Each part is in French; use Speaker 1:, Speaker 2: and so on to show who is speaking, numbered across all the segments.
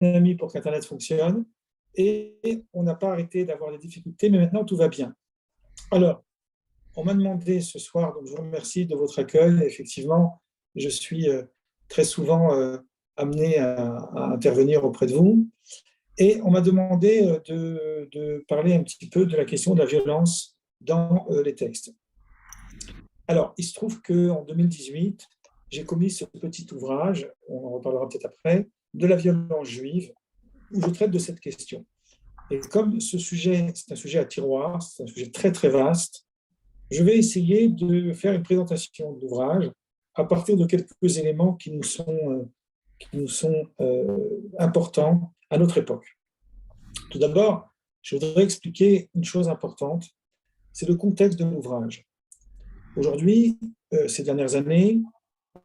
Speaker 1: ami pour qu'Internet fonctionne et on n'a pas arrêté d'avoir des difficultés, mais maintenant tout va bien. Alors, on m'a demandé ce soir, donc je vous remercie de votre accueil. Effectivement, je suis très souvent amené à intervenir auprès de vous. Et on m'a demandé de parler un petit peu de la question de la violence dans les textes. Alors, il se trouve qu'en 2018, j'ai commis ce petit ouvrage, on en reparlera peut-être après, de la violence juive, où je traite de cette question. Et comme ce sujet, c'est un sujet à tiroir, c'est un sujet très très vaste, je vais essayer de faire une présentation de l'ouvrage à partir de quelques éléments qui nous sont importants à notre époque. Tout d'abord, je voudrais expliquer une chose importante, c'est le contexte de l'ouvrage. Aujourd'hui, ces dernières années,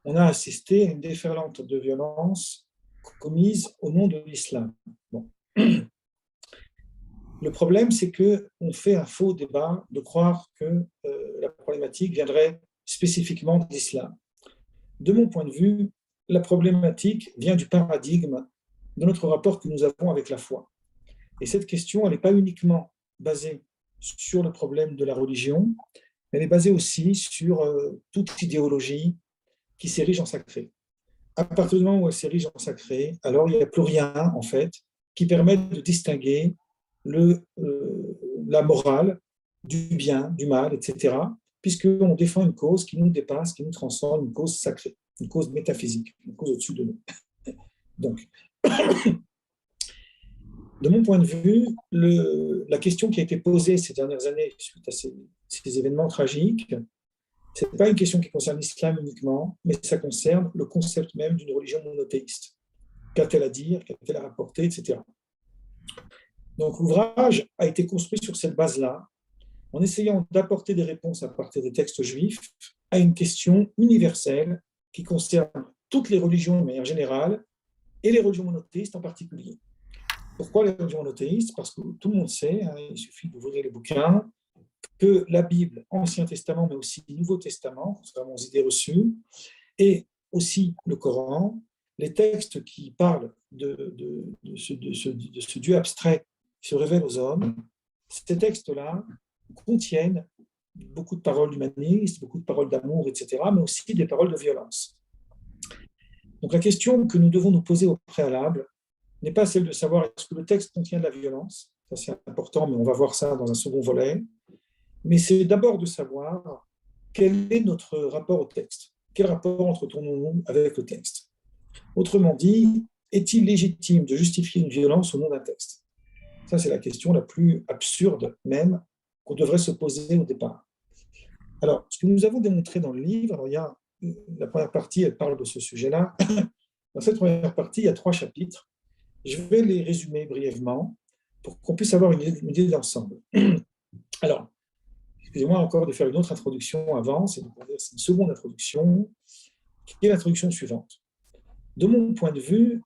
Speaker 1: on a assisté à une déferlante de violence commise au nom de l'islam. Bon. Le problème, c'est qu'on fait un faux débat de croire que la problématique viendrait spécifiquement de l'islam. De mon point de vue, la problématique vient du paradigme de notre rapport que nous avons avec la foi. Et cette question, elle n'est pas uniquement basée sur le problème de la religion, elle est basée aussi sur toute idéologie qui s'érige en sacré. À partir du moment où elle s'érige en sacré, alors il n'y a plus rien, en fait, qui permette de distinguer la morale du bien, du mal, etc., puisqu'on défend une cause qui nous dépasse, qui nous transcende, une cause sacrée, une cause métaphysique, une cause au-dessus de nous. Donc, de mon point de vue, la question qui a été posée ces dernières années suite à ces événements tragiques, ce n'est pas une question qui concerne l'islam uniquement, mais ça concerne le concept même d'une religion monothéiste. Qu'a-t-elle à dire, qu'a-t-elle à rapporter, etc. Donc l'ouvrage a été construit sur cette base-là, en essayant d'apporter des réponses à partir des textes juifs à une question universelle qui concerne toutes les religions de manière générale et les religions monothéistes en particulier. Pourquoi les religions monothéistes ? Parce que tout le monde sait, il suffit d'ouvrir les bouquins, que la Bible, Ancien Testament, mais aussi Nouveau Testament, contrairement aux idées reçues, et aussi le Coran, les textes qui parlent de ce Dieu abstrait qui se révèle aux hommes, ces textes-là contiennent beaucoup de paroles humanistes, beaucoup de paroles d'amour, etc., mais aussi des paroles de violence. Donc la question que nous devons nous poser au préalable n'est pas celle de savoir est-ce que le texte contient de la violence, ça c'est important, mais on va voir ça dans un second volet, mais c'est d'abord de savoir quel est notre rapport au texte, quel rapport entretenons-nous avec le texte. Autrement dit, est-il légitime de justifier une violence au nom d'un texte ? Ça, c'est la question la plus absurde même qu'on devrait se poser au départ. Alors, ce que nous avons démontré dans le livre, alors il y a la première partie, elle parle de ce sujet-là. Dans cette première partie, il y a 3 chapitres. Je vais les résumer brièvement pour qu'on puisse avoir une idée d'ensemble. Alors, excusez-moi encore de faire une autre introduction avant, c'est une seconde introduction, qui est l'introduction suivante. De mon point de vue,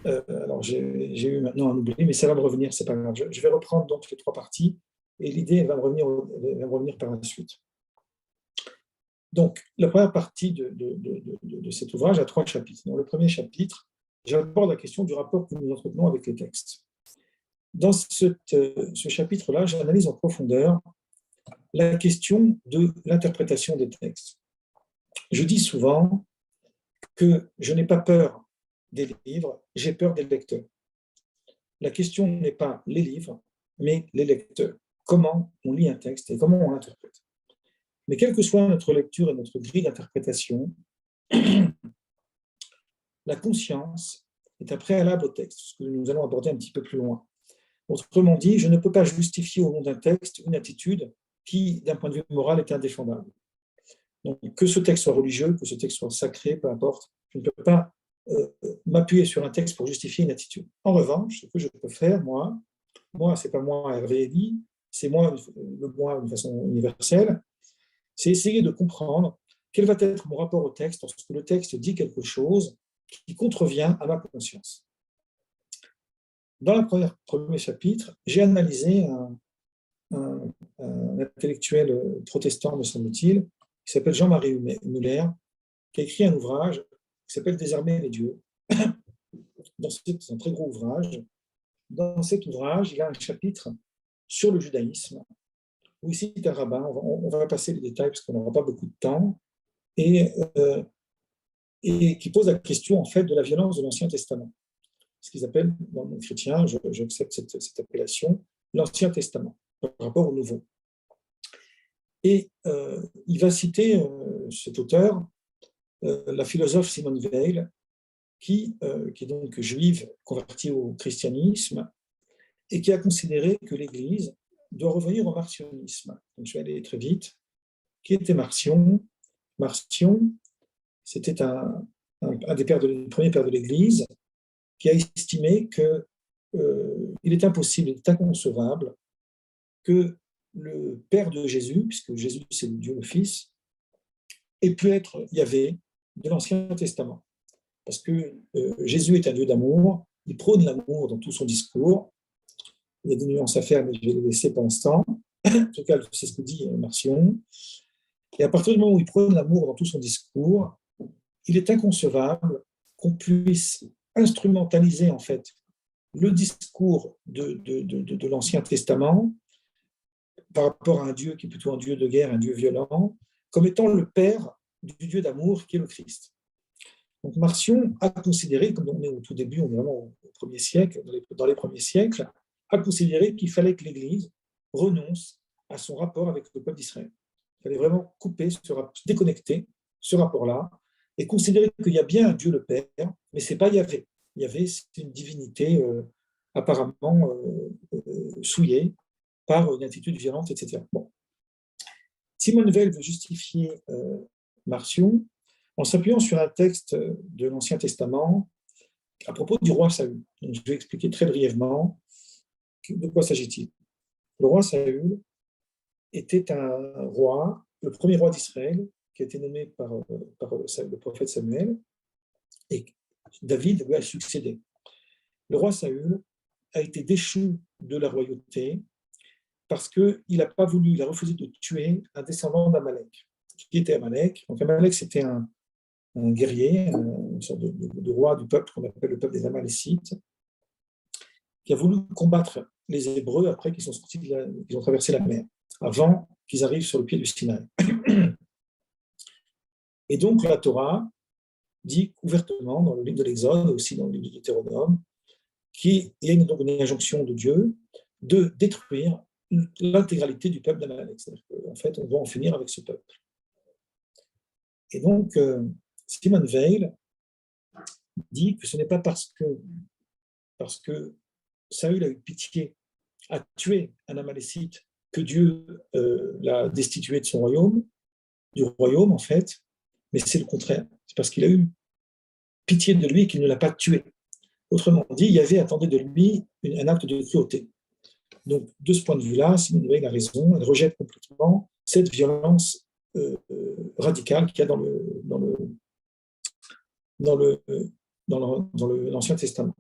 Speaker 1: alors j'ai eu maintenant un oubli, mais ça va me revenir, c'est pas grave. Je vais reprendre donc les 3 parties, et l'idée elle va me revenir par la suite. Donc, la première partie de cet ouvrage a 3 chapitres. Dans le premier chapitre, j'aborde la question du rapport que nous entretenons avec les textes. Dans ce chapitre-là, j'analyse en profondeur la question de l'interprétation des textes. Je dis souvent que je n'ai pas peur des livres, j'ai peur des lecteurs. La question n'est pas les livres, mais les lecteurs. Comment on lit un texte et comment on l'interprète. Mais quelle que soit notre lecture et notre grille d'interprétation, la conscience est un préalable au texte, ce que nous allons aborder un petit peu plus loin. Autrement dit, je ne peux pas justifier au nom d'un texte une attitude qui, d'un point de vue moral, est indéfendable. Donc, que ce texte soit religieux, que ce texte soit sacré, peu importe, je ne peux pas m'appuyer sur un texte pour justifier une attitude. En revanche, ce que je peux faire, moi, c'est pas moi Hervé Elie, c'est moi, le moi de façon universelle, c'est essayer de comprendre quel va être mon rapport au texte lorsque le texte dit quelque chose qui contrevient à ma conscience. Dans le premier chapitre, j'ai analysé un intellectuel protestant, me semble-t-il, qui s'appelle Jean-Marie Muller, qui a écrit un ouvrage qui s'appelle « Désarmer les dieux ». C'est un très gros ouvrage. Dans cet ouvrage, il a un chapitre sur le judaïsme, où il cite un rabbin. On va passer les détails parce qu'on n'aura pas beaucoup de temps, et qui pose la question en fait de la violence de l'Ancien Testament. Ce qu'ils appellent, dans le monde chrétien, j'accepte cette appellation, l'Ancien Testament, par rapport au Nouveau. Et il va citer, cet auteur, la philosophe Simone Weil, qui est donc juive convertie au christianisme et qui a considéré que l'Église doit revenir au marcionisme. Donc, je vais aller très vite. Qui était Marcion? Marcion, c'était un des premiers pères de l'Église qui a estimé qu'il est impossible, il est inconcevable que le Père de Jésus, puisque Jésus c'est Dieu le Fils, ait pu être Yahvé de l'Ancien Testament. Parce que Jésus est un Dieu d'amour, il prône l'amour dans tout son discours. Il y a des nuances à faire, mais je vais les laisser pour l'instant. En tout cas, c'est ce que dit Marcion. Et à partir du moment où il prône l'amour dans tout son discours, il est inconcevable qu'on puisse instrumentaliser en fait le discours de l'Ancien Testament par rapport à un Dieu qui est plutôt un Dieu de guerre, un Dieu violent, comme étant le père du Dieu d'amour qui est le Christ. Donc Marcion a considéré, comme on est au tout début, on est vraiment au premier siècle, dans les premiers siècles, a considéré qu'il fallait que l'Église renonce à son rapport avec le peuple d'Israël. Il fallait vraiment couper, déconnecter ce rapport-là et considérer qu'il y a bien un Dieu le Père, mais ce n'est pas Yahvé. Yahvé, c'est une divinité apparemment souillée par une attitude violente, etc. Bon. Simone Weil veut justifier Marcion en s'appuyant sur un texte de l'Ancien Testament à propos du roi Saül. Donc, je vais expliquer très brièvement de quoi s'agit-il. Le roi Saül était un roi, le premier roi d'Israël, qui a été nommé par le prophète Samuel, et David lui a succédé. Le roi Saül a été déchu de la royauté parce qu'il n'a pas voulu, il a refusé de tuer un descendant d'Amalek. Qui était Amalek? Donc Amalek, c'était un guerrier, une sorte de roi du peuple qu'on appelle le peuple des Amalécites, qui a voulu combattre les Hébreux après qu'ils ont traversé la mer, avant qu'ils arrivent sur le pied du Sinaï. Et donc la Torah dit ouvertement dans le livre de l'Exode, aussi dans le livre de Deutéronome, qu'il y a donc une injonction de Dieu de détruire l'intégralité du peuple d'Amalek. C'est-à-dire qu'en fait, on doit en finir avec ce peuple. Et donc, Simone Weil dit que ce n'est pas parce que Saül a eu pitié, a tué un Amalécite, que Dieu l'a destitué de son royaume, du royaume en fait, mais c'est le contraire. C'est parce qu'il a eu pitié de lui qu'il ne l'a pas tué. Autrement dit, Yahvé attendait de lui un acte de cruauté. Donc, de ce point de vue-là, Simone Weil a raison, elle rejette complètement cette violence radicale qu'il y a dans l'Ancien Testament.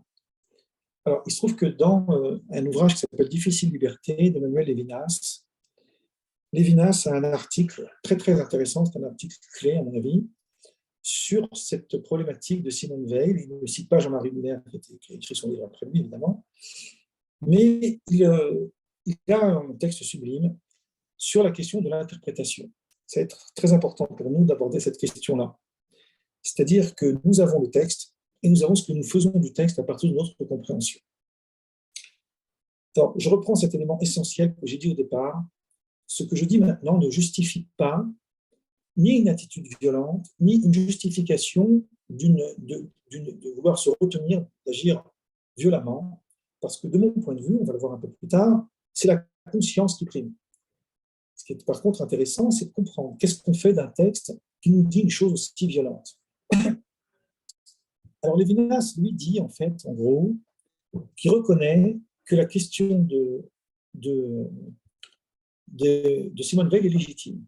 Speaker 1: Alors, il se trouve que dans un ouvrage qui s'appelle « Difficile liberté » de Manuel Levinas, Levinas a un article très, très intéressant, c'est un article clé, à mon avis, sur cette problématique de Simone Weil. Il ne cite pas Jean-Marie Muller, qui a écrit son livre après lui, évidemment, mais il a un texte sublime sur la question de l'interprétation. Ça va être très important pour nous d'aborder cette question-là. C'est-à-dire que nous avons le texte et nous avons ce que nous faisons du texte à partir de notre compréhension. Alors, je reprends cet élément essentiel que j'ai dit au départ. Ce que je dis maintenant ne justifie pas ni une attitude violente, ni une justification de vouloir se retenir d'agir violemment, parce que de mon point de vue, on va le voir un peu plus tard, c'est la conscience qui prime. Ce qui est par contre intéressant, c'est de comprendre qu'est-ce qu'on fait d'un texte qui nous dit une chose aussi violente. Alors Levinas, lui, dit en fait, en gros, qu'il reconnaît que la question de Simone Weil est légitime.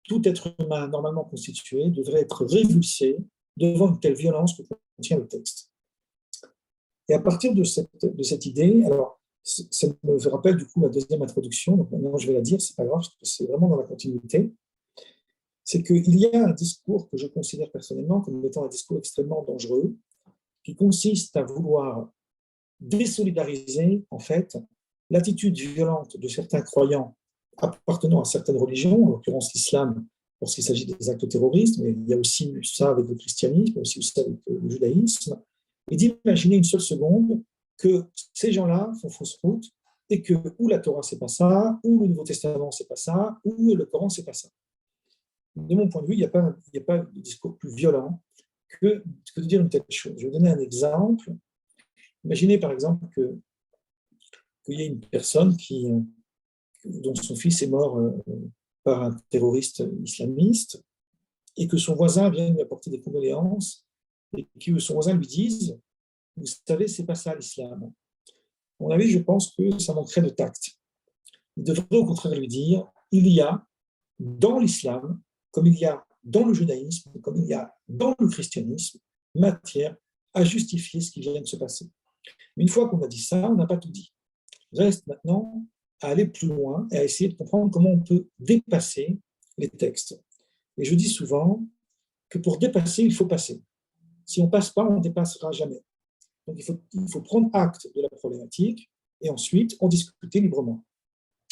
Speaker 1: Tout être humain normalement constitué devrait être révulsé devant une telle violence que contient le texte. Et à partir de cette idée, alors ça me rappelle du coup la deuxième introduction, donc maintenant je vais la dire, c'est pas grave, parce que c'est vraiment dans la continuité. c'est qu'il y a un discours que je considère personnellement comme étant un discours extrêmement dangereux, qui consiste à vouloir désolidariser, en fait, l'attitude violente de certains croyants appartenant à certaines religions, en l'occurrence l'islam, lorsqu'il s'agit des actes terroristes, mais il y a aussi ça avec le christianisme, il y a aussi ça avec le judaïsme, et d'imaginer une seule seconde que ces gens-là font fausse route et que ou la Torah, c'est pas ça, ou le Nouveau Testament, c'est pas ça, ou le Coran, c'est pas ça. De mon point de vue, il n'y a pas de discours plus violent que de dire une telle chose. Je vais donner un exemple. Imaginez par exemple qu'il y ait une personne dont son fils est mort par un terroriste islamiste et que son voisin vient lui apporter des condoléances et que son voisin lui dise « Vous savez, c'est pas ça l'islam ». À mon avis, je pense que ça manquerait de tact. Il devrait au contraire lui dire « Il y a dans l'islam, comme il y a dans le judaïsme, comme il y a dans le christianisme, matière à justifier ce qui vient de se passer ». Une fois qu'on a dit ça, on n'a pas tout dit. Reste maintenant à aller plus loin et à essayer de comprendre comment on peut dépasser les textes. Et je dis souvent que pour dépasser, il faut passer. Si on ne passe pas, on ne dépassera jamais. Donc il faut prendre acte de la problématique et ensuite en discuter librement.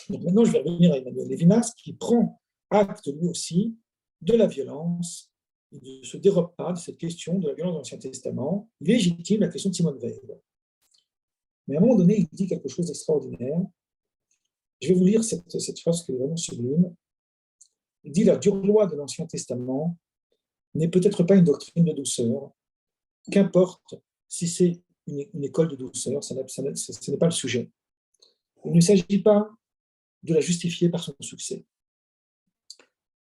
Speaker 1: Donc maintenant, je vais revenir à Emmanuel Levinas qui prend acte lui aussi de la violence. Il ne se dérobe pas de cette question de la violence de l'Ancien Testament. Il légitime la question de Simone Veil. Mais à un moment donné, il dit quelque chose d'extraordinaire. Je vais vous lire cette phrase qui est vraiment sublime. Il dit « La dure loi de l'Ancien Testament n'est peut-être pas une doctrine de douceur, qu'importe si c'est une école de douceur, ce n'est pas le sujet. Il ne s'agit pas de la justifier par son succès.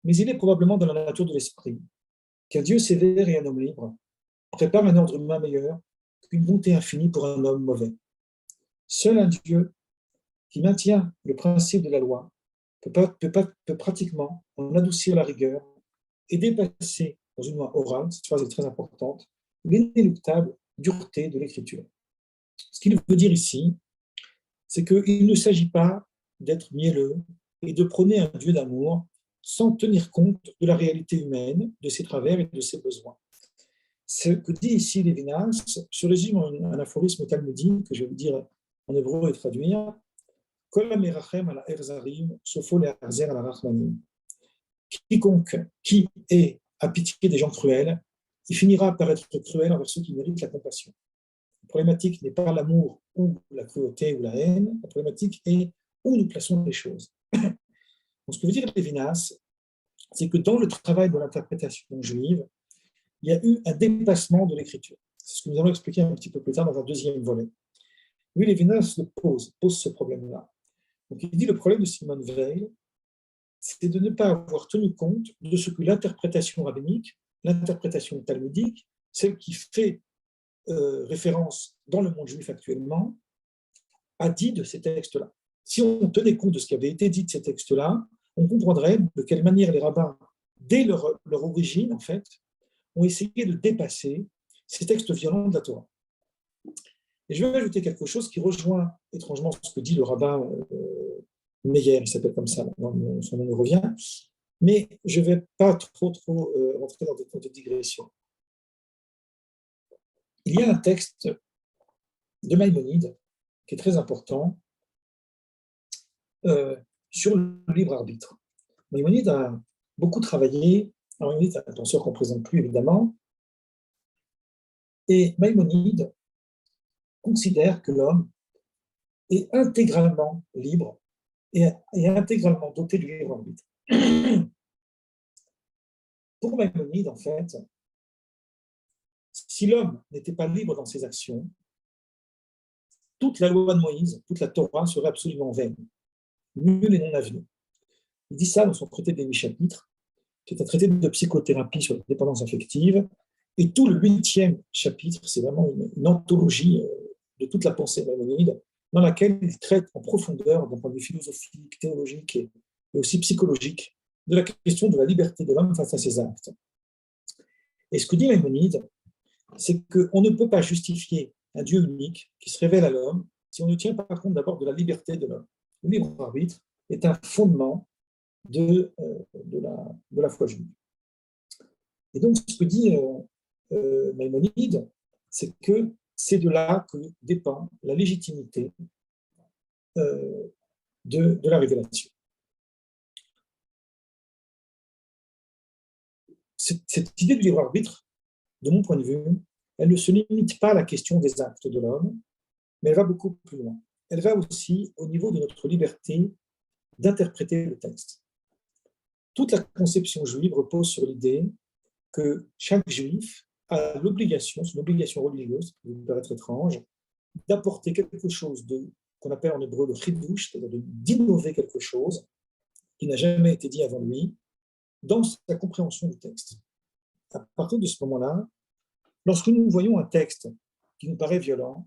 Speaker 1: Mais il est probablement dans la nature de l'esprit qu'un Dieu sévère et un homme libre prépare un ordre humain meilleur qu'une bonté infinie pour un homme mauvais. Seul un Dieu qui maintient le principe de la loi peut pratiquement en adoucir la rigueur et dépasser dans une loi orale, cette phrase est très importante, l'inéluctable dureté de l'écriture. Ce qu'il veut dire ici, c'est qu'il ne s'agit pas d'être mielleux et de prôner un Dieu d'amour sans tenir compte de la réalité humaine, de ses travers et de ses besoins. Ce que dit ici Lévinas se résume en un aphorisme talmudique que je vais vous dire en hébreu et traduire. Quiconque qui est à pitié des gens cruels, il finira par être cruel envers ceux qui méritent la compassion. La problématique n'est pas l'amour ou la cruauté ou la haine, la problématique est où nous plaçons les choses. Donc, ce que veut dire Lévinas, c'est que dans le travail de l'interprétation juive, il y a eu un dépassement de l'écriture. C'est ce que nous allons expliquer un petit peu plus tard dans un deuxième volet. Oui, Lévinas pose ce problème-là. Donc, il dit le problème de Simone Veil, c'est de ne pas avoir tenu compte de ce que l'interprétation rabbinique, l'interprétation talmudique, celle qui fait référence dans le monde juif actuellement, a dit de ces textes-là. Si on tenait compte de ce qui avait été dit de ces textes-là, on comprendrait de quelle manière les rabbins, dès leur origine, en fait, ont essayé de dépasser ces textes violents de la Torah. Et je vais ajouter quelque chose qui rejoint étrangement ce que dit le rabbin Meyer, il s'appelle comme ça, son nom me revient, mais je ne vais pas trop rentrer dans des digressions. Il y a un texte de Maïmonide qui est très important sur le libre arbitre. Maïmonide a beaucoup travaillé, alors Maïmonide est un penseur qu'on ne présente plus évidemment, et Maïmonide considère que l'homme est intégralement libre et intégralement doté du libre arbitre. Pour Maïmonide, en fait, si l'homme n'était pas libre dans ses actions, toute la loi de Moïse, toute la Torah serait absolument vaine, nulle et non avenue. Il dit ça dans son traité des 8 chapitres, qui est un traité de psychothérapie sur la dépendance affective, et tout le 8e chapitre, c'est vraiment une anthologie de toute la pensée de Maïmonide, dans laquelle il traite en profondeur, d'un point de vue philosophique, théologique et aussi psychologique, de la question de la liberté de l'homme face à ses actes. Et ce que dit Maïmonide, c'est qu'on ne peut pas justifier un Dieu unique qui se révèle à l'homme si on ne tient pas compte d'abord de la liberté de l'homme. Le libre arbitre est un fondement de la foi juive. Et donc, ce que dit Maïmonide, c'est que c'est de là que dépend la légitimité de la révélation. Cette idée du libre arbitre, de mon point de vue, elle ne se limite pas à la question des actes de l'homme, mais elle va beaucoup plus loin. Elle va aussi au niveau de notre liberté d'interpréter le texte. Toute la conception juive repose sur l'idée que chaque juif a l'obligation, c'est une obligation religieuse, qui peut paraître étrange, d'apporter quelque chose qu'on appelle en hébreu le chidouche, c'est-à-dire d'innover quelque chose qui n'a jamais été dit avant lui, dans sa compréhension du texte. À partir de ce moment-là, lorsque nous voyons un texte qui nous paraît violent,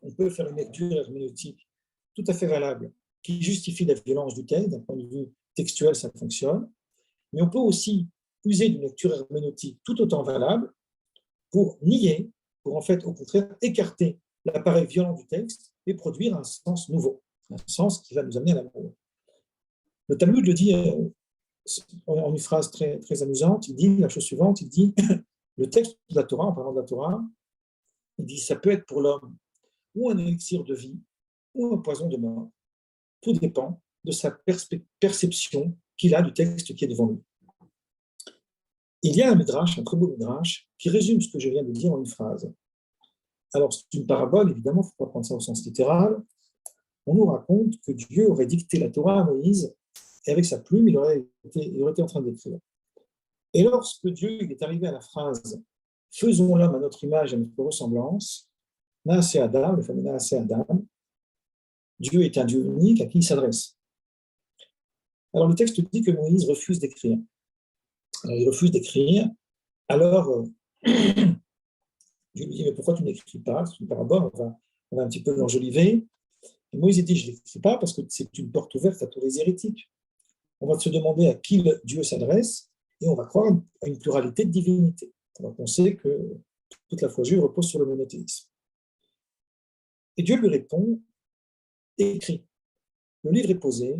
Speaker 1: on peut faire une lecture herméneutique tout à fait valable qui justifie la violence du texte. D'un point de vue textuel, ça fonctionne. Mais on peut aussi user d'une lecture herméneutique tout autant valable pour nier, pour en fait, au contraire, écarter l'appareil violent du texte et produire un sens nouveau, un sens qui va nous amener à l'amour. Le Talmud le dit en une phrase très, très amusante, il dit la chose suivante, il dit, le texte de la Torah, en parlant de la Torah, il dit, ça peut être pour l'homme ou un élixir de vie, ou un poison de mort. Tout dépend de sa perception qu'il a du texte qui est devant lui. Il y a un midrash, un très beau midrash, qui résume ce que je viens de dire en une phrase. Alors, c'est une parabole, évidemment, il ne faut pas prendre ça au sens littéral. On nous raconte que Dieu aurait dicté la Torah à Moïse, et avec sa plume, il aurait été en train d'écrire. Et lorsque Dieu est arrivé à la phrase « Faisons l'homme à notre image et à notre ressemblance », Naaseh Adam, le fameux Naaseh Adam, Dieu est un Dieu unique à qui il s'adresse. Alors le texte dit que Moïse refuse d'écrire. Alors il refuse d'écrire, alors Dieu lui dit, mais pourquoi tu n'écris pas? C'est une parabole, on va un petit peu l'enjoliver. Et Moïse dit, je ne l'écris pas parce que c'est une porte ouverte à tous les hérétiques. On va se demander à qui Dieu s'adresse et on va croire à une pluralité de divinités. Alors on sait que toute la foi juive repose sur le monothéisme. Et Dieu lui répond, écris. Le livre est posé,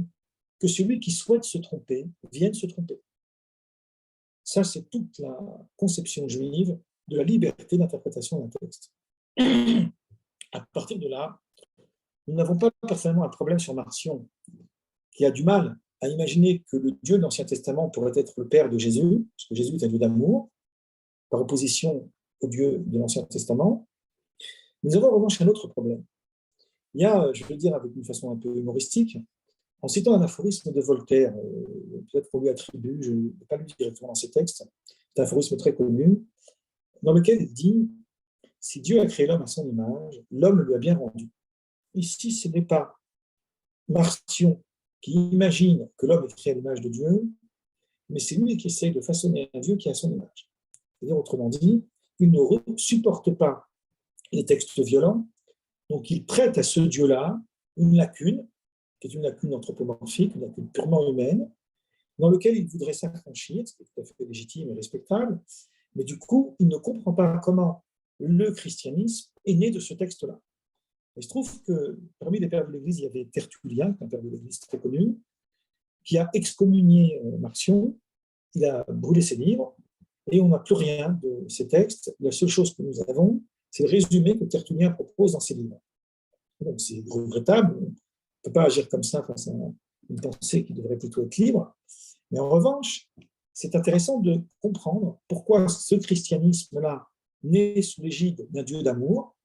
Speaker 1: que celui qui souhaite se tromper vienne se tromper. Ça, c'est toute la conception juive de la liberté d'interprétation d'un texte. À partir de là, nous n'avons pas personnellement un problème sur Marcion, qui a du mal à imaginer que le Dieu de l'Ancien Testament pourrait être le Père de Jésus, parce que Jésus est un Dieu d'amour, par opposition au Dieu de l'Ancien Testament. Nous avons en revanche un autre problème. Il y a, je veux dire avec une façon un peu humoristique, en citant un aphorisme de Voltaire, peut-être qu'on lui attribue, je ne vais pas lu directement dans ses textes, c'est un aphorisme très connu, dans lequel il dit « Si Dieu a créé l'homme à son image, l'homme le lui a bien rendu. » Ici, ce n'est pas Marcion qui imagine que l'homme est créé à l'image de Dieu, mais c'est lui qui essaye de façonner un Dieu qui a son image. C'est-à-dire, autrement dit, il ne supporte pas les textes violents, donc il prête à ce Dieu-là une lacune, qui est une lacune anthropomorphique, une lacune purement humaine, dans laquelle il voudrait s'affranchir, ce qui est tout à fait légitime et respectable, mais du coup, il ne comprend pas comment le christianisme est né de ce texte-là. Il se trouve que parmi les pères de l'Église, il y avait Tertullien, un père de l'Église très connu, qui a excommunié Marcion, il a brûlé ses livres, et on n'a plus rien de ces textes. La seule chose que nous avons, c'est le résumé que Tertullien propose dans ses livres. Donc c'est regrettable, on ne peut pas agir comme ça face à une pensée qui devrait plutôt être libre. Mais en revanche, c'est intéressant de comprendre pourquoi ce christianisme-là, né sous l'égide d'un Dieu d'amour,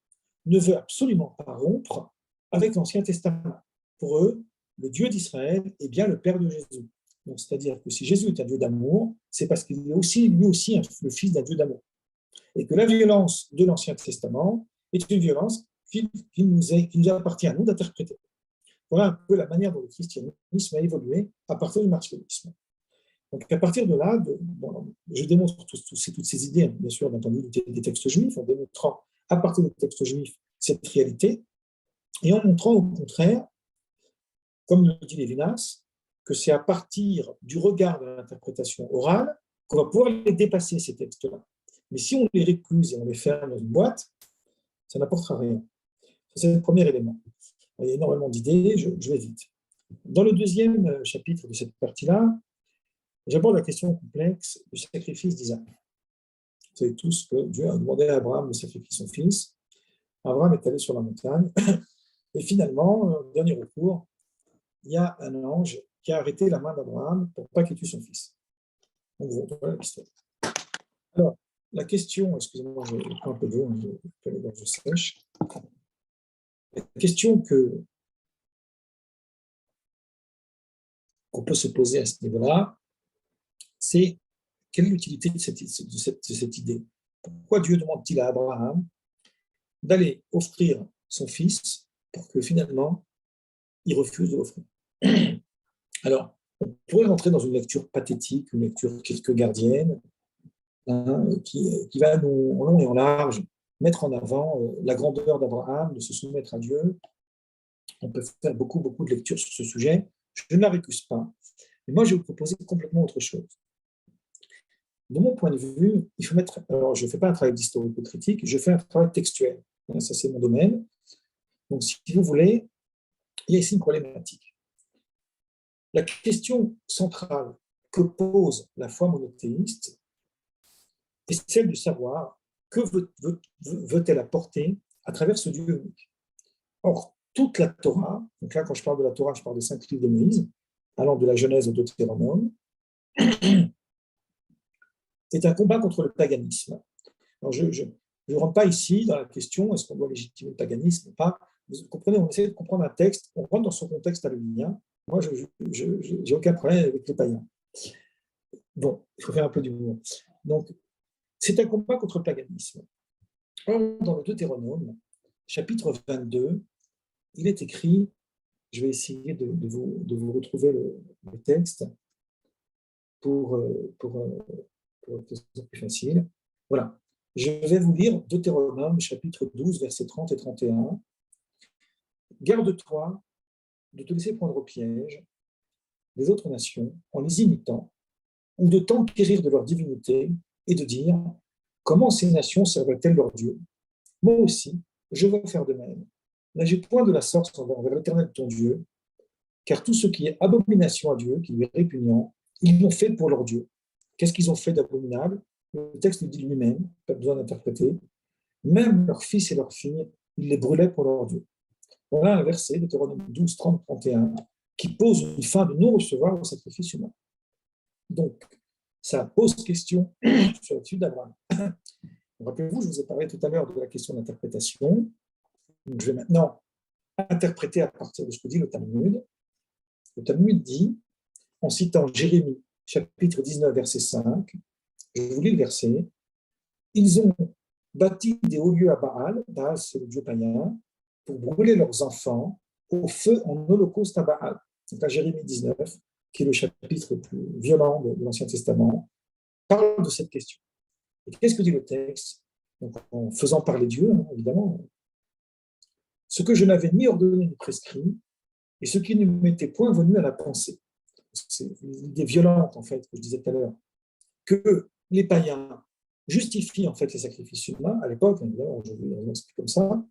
Speaker 1: ne veut absolument pas rompre avec l'Ancien Testament. Pour eux, le Dieu d'Israël est bien le Père de Jésus. Donc, c'est-à-dire que si Jésus est un Dieu d'amour, c'est parce qu'il est aussi, lui aussi, le fils d'un Dieu d'amour. Et que la violence de l'Ancien Testament est une violence qui nous appartient à nous d'interpréter. Voilà un peu la manière dont le christianisme a évolué à partir du marcionisme. Donc, à partir de là, je démontre toutes ces idées, bien sûr, d'un point de vue des textes juifs, en démontrant à partir des textes juifs cette réalité, et en montrant au contraire, comme le dit Lévinas, que c'est à partir du regard de l'interprétation orale qu'on va pouvoir les dépasser, ces textes-là. Mais si on les récuse et on les ferme dans une boîte, ça n'apportera rien. C'est le premier élément. Il y a énormément d'idées, je vais vite. Dans le deuxième chapitre de cette partie-là, j'aborde la question complexe du sacrifice d'Isaac. Vous savez tous que Dieu a demandé à Abraham de sacrifier son fils. Abraham est allé sur la montagne. Et finalement, au dernier recours, il y a un ange qui a arrêté la main d'Abraham pour ne pas qu'il tue son fils. En gros, voilà l'histoire. Alors, la question, excusez-moi, je prends un peu d'eau, je peux aller dans l'eau sèche. La question qu'on peut se poser à ce niveau-là, c'est quelle est l'utilité de cette idée? Pourquoi Dieu demande-t-il à Abraham d'aller offrir son fils pour que finalement, il refuse de l'offrir? Alors, on pourrait rentrer dans une lecture pathétique, une lecture quelque gardienne, qui va nous, en long et en large, mettre en avant la grandeur d'Abraham, de se soumettre à Dieu. On peut faire beaucoup, beaucoup de lectures sur ce sujet. Je ne la récuse pas. Mais moi, je vais vous proposer complètement autre chose. De mon point de vue, il faut mettre. Alors, je ne fais pas un travail d'historico-critique, je fais un travail textuel. Ça, c'est mon domaine. Donc, si vous voulez, il y a ici une problématique. La question centrale que pose la foi monothéiste est celle de savoir que veut-elle apporter à travers ce Dieu unique. Or, toute la Torah, donc là, quand je parle de la Torah, je parle des 5 livres de Moïse, allant de la Genèse au Deutéronome, est un combat contre le paganisme. Alors, je ne rentre pas ici dans la question est-ce qu'on doit légitimer le paganisme ou pas. Vous comprenez, on essaie de comprendre un texte, on rentre dans son contexte alléluia. Moi, je n'ai aucun problème avec les païens. Bon, il faut faire un peu d'humour. Donc, c'est un combat contre le paganisme. Or, dans le Deutéronome, chapitre 22, il est écrit, je vais essayer de vous retrouver le texte pour que ce soit plus facile. Voilà. Je vais vous lire Deutéronome, chapitre 12, versets 30 et 31. Garde-toi de te laisser prendre au piège des autres nations en les imitant, ou de t'enquérir de leur divinité et de dire comment ces nations servent-elles leur Dieu? Moi aussi, je veux faire de même. N'agis point de la sorte envers l'Éternel ton Dieu, car tout ce qui est abomination à Dieu, qui lui est répugnant, ils l'ont fait pour leur Dieu. Qu'est-ce qu'ils ont fait d'abominable? Le texte le dit lui-même, pas besoin d'interpréter. Même leurs fils et leurs filles, ils les brûlaient pour leur Dieu. Voilà un verset, Deutéronome 12, 30, 31, qui pose une fin de non-recevoir au sacrifice humain. Donc, ça pose question sur l'étude d'Abraham. Rappelez-vous, je vous ai parlé tout à l'heure de la question d'interprétation. Donc, je vais maintenant interpréter à partir de ce que dit le Talmud. Le Talmud dit, en citant Jérémie, chapitre 19, verset 5, je vous lis le verset, ils ont bâti des hauts lieux à Baal, Baal c'est le dieu païen, pour brûler leurs enfants au feu en holocauste à Baal. Donc à Jérémie 19, qui est le chapitre le plus violent de l'Ancien Testament, parle de cette question. Et qu'est-ce que dit le texte? Donc, en faisant parler Dieu, évidemment, ce que je n'avais ni ordonné ni prescrit, et ce qui ne m'était point venu à la pensée. C'est l'idée violente, en fait, que je disais tout à l'heure, que les païens justifient en fait les sacrifices humains à l'époque, évidemment, aujourd'hui, c'est comme ça,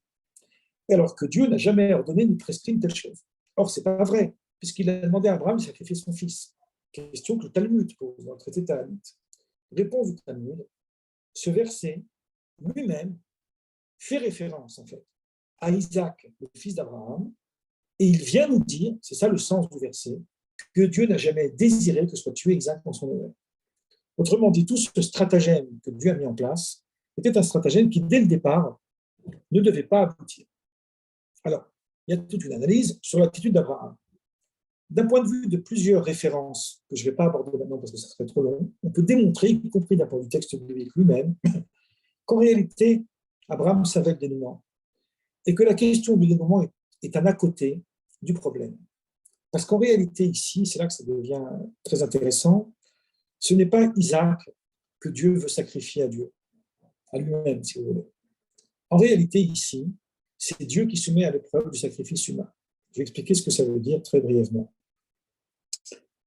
Speaker 1: alors que Dieu n'a jamais ordonné ni prescrit une telle chose. Or, ce n'est pas vrai, puisqu'il a demandé à Abraham de sacrifier son fils. Question que le Talmud pose dans le traité Ta'anit. Réponse du Talmud, ce verset lui-même fait référence, en fait, à Isaac, le fils d'Abraham, et il vient nous dire, c'est ça le sens du verset, que Dieu n'a jamais désiré que soit tué Isaac dans son honneur. Autrement dit, tout ce stratagème que Dieu a mis en place était un stratagème qui, dès le départ, ne devait pas aboutir. Alors, il y a toute une analyse sur l'attitude d'Abraham. D'un point de vue de plusieurs références, que je ne vais pas aborder maintenant parce que ça serait trop long, on peut démontrer, y compris d'un point de vue texte biblique lui-même, qu'en réalité, Abraham savait le dénouement et que la question du dénouement est un à côté du problème. Parce qu'en réalité, ici, c'est là que ça devient très intéressant, ce n'est pas Isaac que Dieu veut sacrifier à Dieu, à lui-même, si vous voulez. En réalité, ici, c'est Dieu qui soumet à l'épreuve du sacrifice humain. Je vais expliquer ce que ça veut dire très brièvement.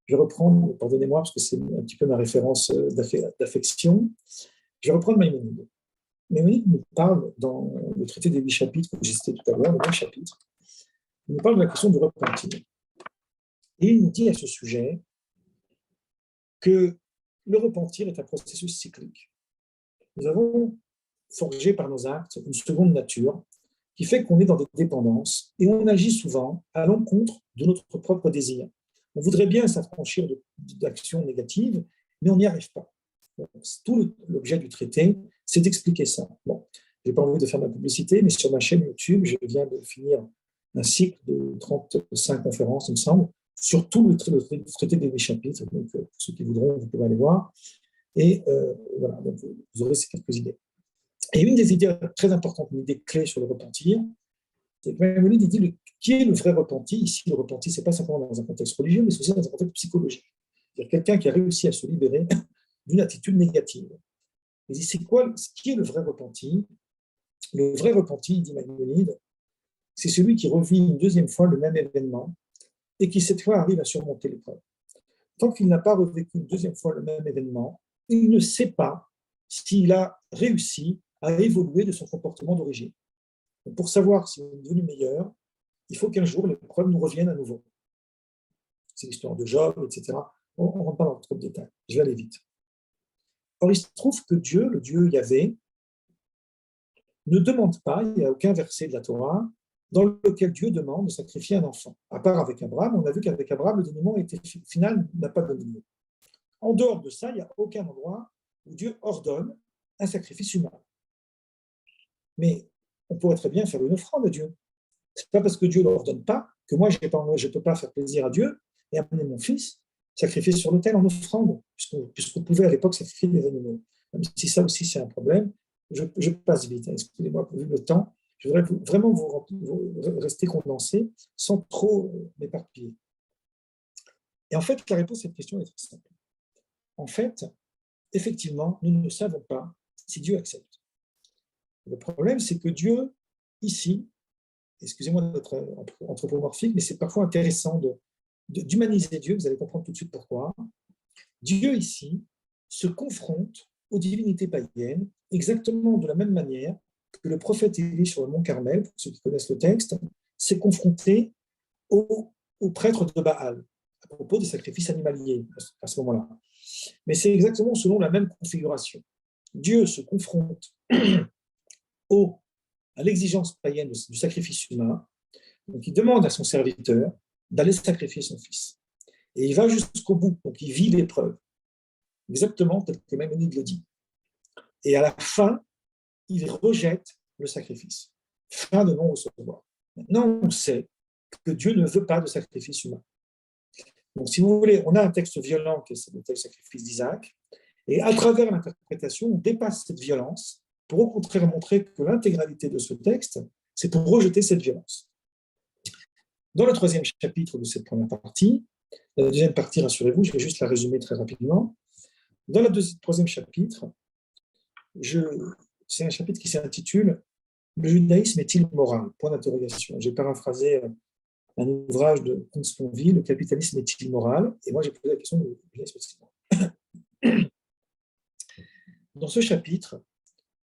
Speaker 1: Je vais reprendre, pardonnez-moi, parce que c'est un petit peu ma référence d'affection, je vais reprendre Maïmonide. Maïmonide nous parle dans le traité des 8 chapitres que j'ai cité tout à l'heure, le 8 chapitres, il nous parle de la question du repentir. Et il nous dit à ce sujet que le repentir est un processus cyclique. Nous avons forgé par nos actes une seconde nature qui fait qu'on est dans des dépendances et on agit souvent à l'encontre de notre propre désir. On voudrait bien s'affranchir d'actions négatives, mais on n'y arrive pas. Donc, tout l'objet du traité, c'est d'expliquer ça. Bon, je n'ai pas envie de faire ma publicité, mais sur ma chaîne YouTube, je viens de finir un cycle de 35 conférences, il me semble, sur tout le traité des 8 chapitres. Donc, pour ceux qui voudront, vous pouvez aller voir. Et voilà, donc vous aurez ces quelques idées. Et une des idées très importantes, une idée clé sur le repentir, c'est que Maïmonide dit qui est le vrai repenti. Ici, le repenti, ce n'est pas simplement dans un contexte religieux, mais c'est aussi dans un contexte psychologique. C'est-à-dire quelqu'un qui a réussi à se libérer d'une attitude négative. Il dit qui est le vrai repenti? Le vrai repenti, dit Maïmonide, c'est celui qui revit une deuxième fois le même événement et qui cette fois arrive à surmonter l'épreuve. Tant qu'il n'a pas revécu une deuxième fois le même événement, il ne sait pas s'il a réussi à évoluer de son comportement d'origine. Pour savoir s'il est devenu meilleur, il faut qu'un jour l'épreuve nous revienne à nouveau. C'est l'histoire de Job, etc. On ne rentre pas dans trop de détails. Je vais aller vite. Or, il se trouve que Dieu, le Dieu Yahvé, ne demande pas, il n'y a aucun verset de la Torah dans lequel Dieu demande de sacrifier un enfant. À part avec Abraham, on a vu qu'avec Abraham, le dénouement final n'a pas donné lieu. En dehors de ça, il n'y a aucun endroit où Dieu ordonne un sacrifice humain. Mais on pourrait très bien faire une offrande à Dieu. Ce n'est pas parce que Dieu ne l'ordonne pas que moi, je ne peux pas faire plaisir à Dieu et amener mon fils sacrifier sur l'autel en offrande, puisqu'on pouvait à l'époque sacrifier des animaux. Même si ça aussi, c'est un problème, je passe vite. Excusez-moi, vu le temps, je voudrais vraiment vous rester condensé sans trop m'éparpiller. Et en fait, la réponse à cette question est très simple. En fait, effectivement, nous ne savons pas si Dieu accepte. Le problème, c'est que Dieu, ici, excusez-moi d'être anthropomorphique, mais c'est parfois intéressant d'humaniser Dieu, vous allez comprendre tout de suite pourquoi. Dieu, ici, se confronte aux divinités païennes exactement de la même manière que le prophète Élie sur le mont Carmel, pour ceux qui connaissent le texte, s'est confronté aux prêtres de Baal à propos des sacrifices animaliers à ce moment-là. Mais c'est exactement selon la même configuration. Dieu se confronte à l'exigence païenne du sacrifice humain, donc il demande à son serviteur d'aller sacrifier son fils. Et il va jusqu'au bout, donc il vit l'épreuve, exactement tel que Maïmonide le dit. Et à la fin, il rejette le sacrifice. Fin de non-recevoir. Maintenant, on sait que Dieu ne veut pas de sacrifice humain. Donc, si vous voulez, on a un texte violent qui est le sacrifice d'Isaac, et à travers l'interprétation, on dépasse cette violence pour au contraire montrer que l'intégralité de ce texte, c'est pour rejeter cette violence. Dans le 3e chapitre de cette première partie, la 2e partie, rassurez-vous, je vais juste la résumer très rapidement. Dans le 3e chapitre, c'est un chapitre qui s'intitule « Le judaïsme est-il moral ?» Point d'interrogation. J'ai paraphrasé un ouvrage de Consponville, « Le capitalisme est-il moral ?» Et moi, j'ai posé la question « Le judaïsme est-il moral ?» Dans ce chapitre,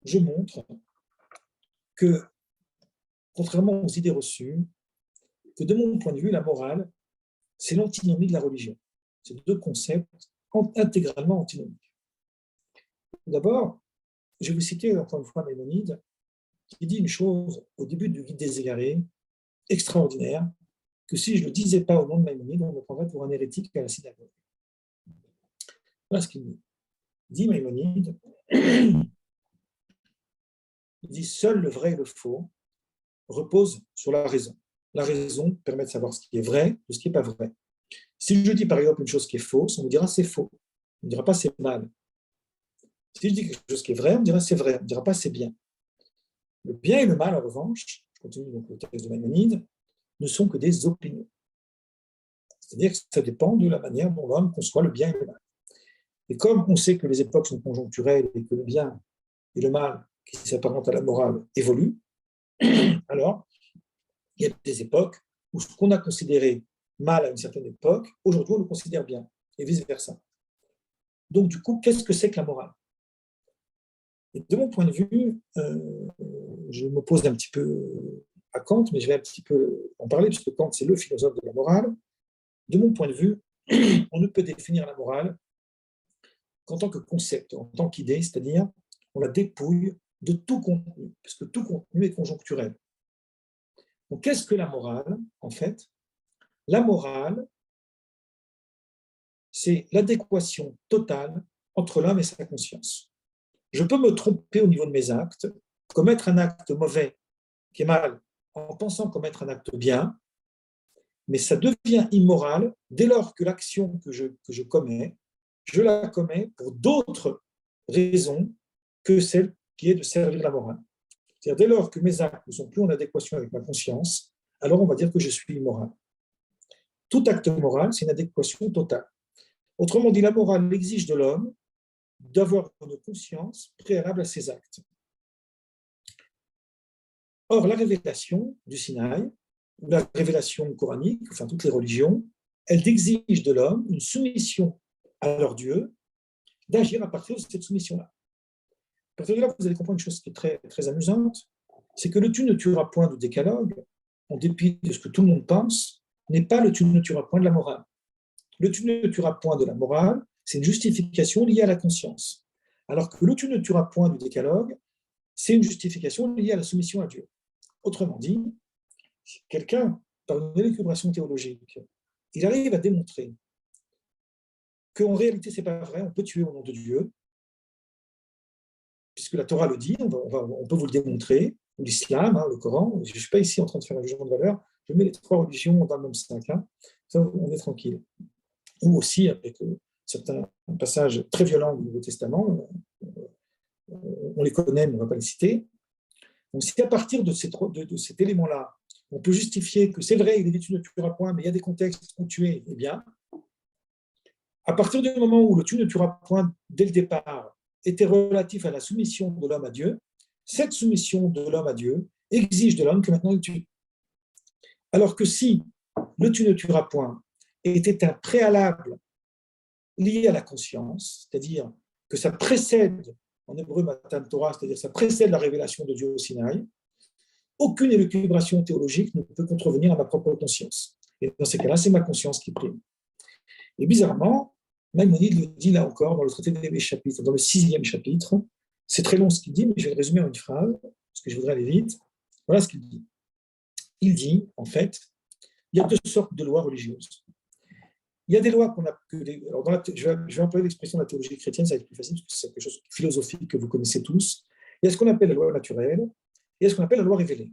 Speaker 1: je montre que, contrairement aux idées reçues, que de mon point de vue, la morale, c'est l'antinomie de la religion. C'est deux concepts intégralement antinomiques. D'abord, je vais vous citer encore une fois Maïmonide, qui dit une chose au début du Guide des égarés, extraordinaire, que si je ne le disais pas au nom de Maïmonide, on me prendrait pour un hérétique à la synagogue. Voilà ce qu'il dit. Dit Maïmonide, il dit « Seul le vrai et le faux reposent sur la raison. La raison permet de savoir ce qui est vrai de ce qui n'est pas vrai. Si je dis par exemple une chose qui est fausse, on me dira c'est faux. On ne dira pas c'est mal. Si je dis quelque chose qui est vrai, on dira c'est vrai. On ne dira pas c'est bien. Le bien et le mal, en revanche, je continue donc le texte de Maïmonide, ne sont que des opinions. C'est-à-dire que ça dépend de la manière dont l'homme conçoit le bien et le mal. Et comme on sait que les époques sont conjoncturelles et que le bien et le mal, qui s'apparentent à la morale, évoluent, alors il y a des époques où ce qu'on a considéré mal à une certaine époque, aujourd'hui on le considère bien, et vice-versa. Donc du coup, qu'est-ce que c'est que la morale? Et de mon point de vue, je m'oppose un petit peu à Kant, mais je vais un petit peu en parler, puisque Kant, c'est le philosophe de la morale. de mon point de vue, on ne peut définir la morale qu'en tant que concept, en tant qu'idée, c'est-à-dire on la dépouille de tout contenu, parce que tout contenu est conjoncturel. Donc, qu'est-ce que la morale, en fait? La morale, c'est l'adéquation totale entre l'homme et sa conscience. Je peux me tromper au niveau de mes actes, commettre un acte mauvais qui est mal, en pensant commettre un acte bien, mais ça devient immoral dès lors que l'action que je commets, je la commets pour d'autres raisons que celle qui est de servir la morale. C'est-à-dire dès lors que mes actes ne sont plus en adéquation avec ma conscience, alors on va dire que je suis immoral. Tout acte moral, c'est une adéquation totale. Autrement dit, la morale exige de l'homme d'avoir une conscience préalable à ses actes. Or, la révélation du Sinaï, ou la révélation coranique, enfin toutes les religions, elles exigent de l'homme une soumission à leur Dieu, d'agir à partir de cette soumission-là. À partir de là, vous allez comprendre une chose qui est très, très amusante, c'est que le tu ne tueras point du décalogue, en dépit de ce que tout le monde pense, n'est pas le tu ne tueras point de la morale. Le tu ne tueras point de la morale, c'est une justification liée à la conscience. Alors que le tu ne tueras point du décalogue, c'est une justification liée à la soumission à Dieu. Autrement dit, si quelqu'un, par une élucubration théologique, il arrive à démontrer qu'en réalité, ce n'est pas vrai, on peut tuer au nom de Dieu, puisque la Torah le dit, on peut vous le démontrer, ou l'islam, le Coran, je ne suis pas ici en train de faire un jugement de valeur, je mets les trois religions dans le même sac, ça, on est tranquille. Ou aussi avec certains passages très violents du Nouveau Testament, on les connaît, mais on ne va pas les citer. Donc si à partir de cet élément-là, on peut justifier que c'est vrai, il est dit tu ne tueras point, mais il y a des contextes où tuer, eh bien, à partir du moment où le tu ne tueras point, dès le départ, était relatif à la soumission de l'homme à Dieu, cette soumission de l'homme à Dieu exige de l'homme que maintenant il tue. Alors que si le tu ne tueras point était un préalable lié à la conscience, c'est-à-dire que ça précède, en hébreu Matan Torah, c'est-à-dire ça précède la révélation de Dieu au Sinaï, aucune élucubration théologique ne peut contrevenir à ma propre conscience. Et dans ces cas-là, c'est ma conscience qui prime. Et bizarrement, Maïmonide le dit là encore dans le traité des chapitres, dans le 6e chapitre. C'est très long ce qu'il dit, mais je vais le résumer en une phrase, parce que je voudrais aller vite. Voilà ce qu'il dit. Il dit, en fait, il y a deux sortes de lois religieuses. Il y a des lois qu'on a. Je vais employer l'expression de la théologie chrétienne, ça va être plus facile, parce que c'est quelque chose de philosophique que vous connaissez tous. Il y a ce qu'on appelle la loi naturelle, et il y a ce qu'on appelle la loi révélée.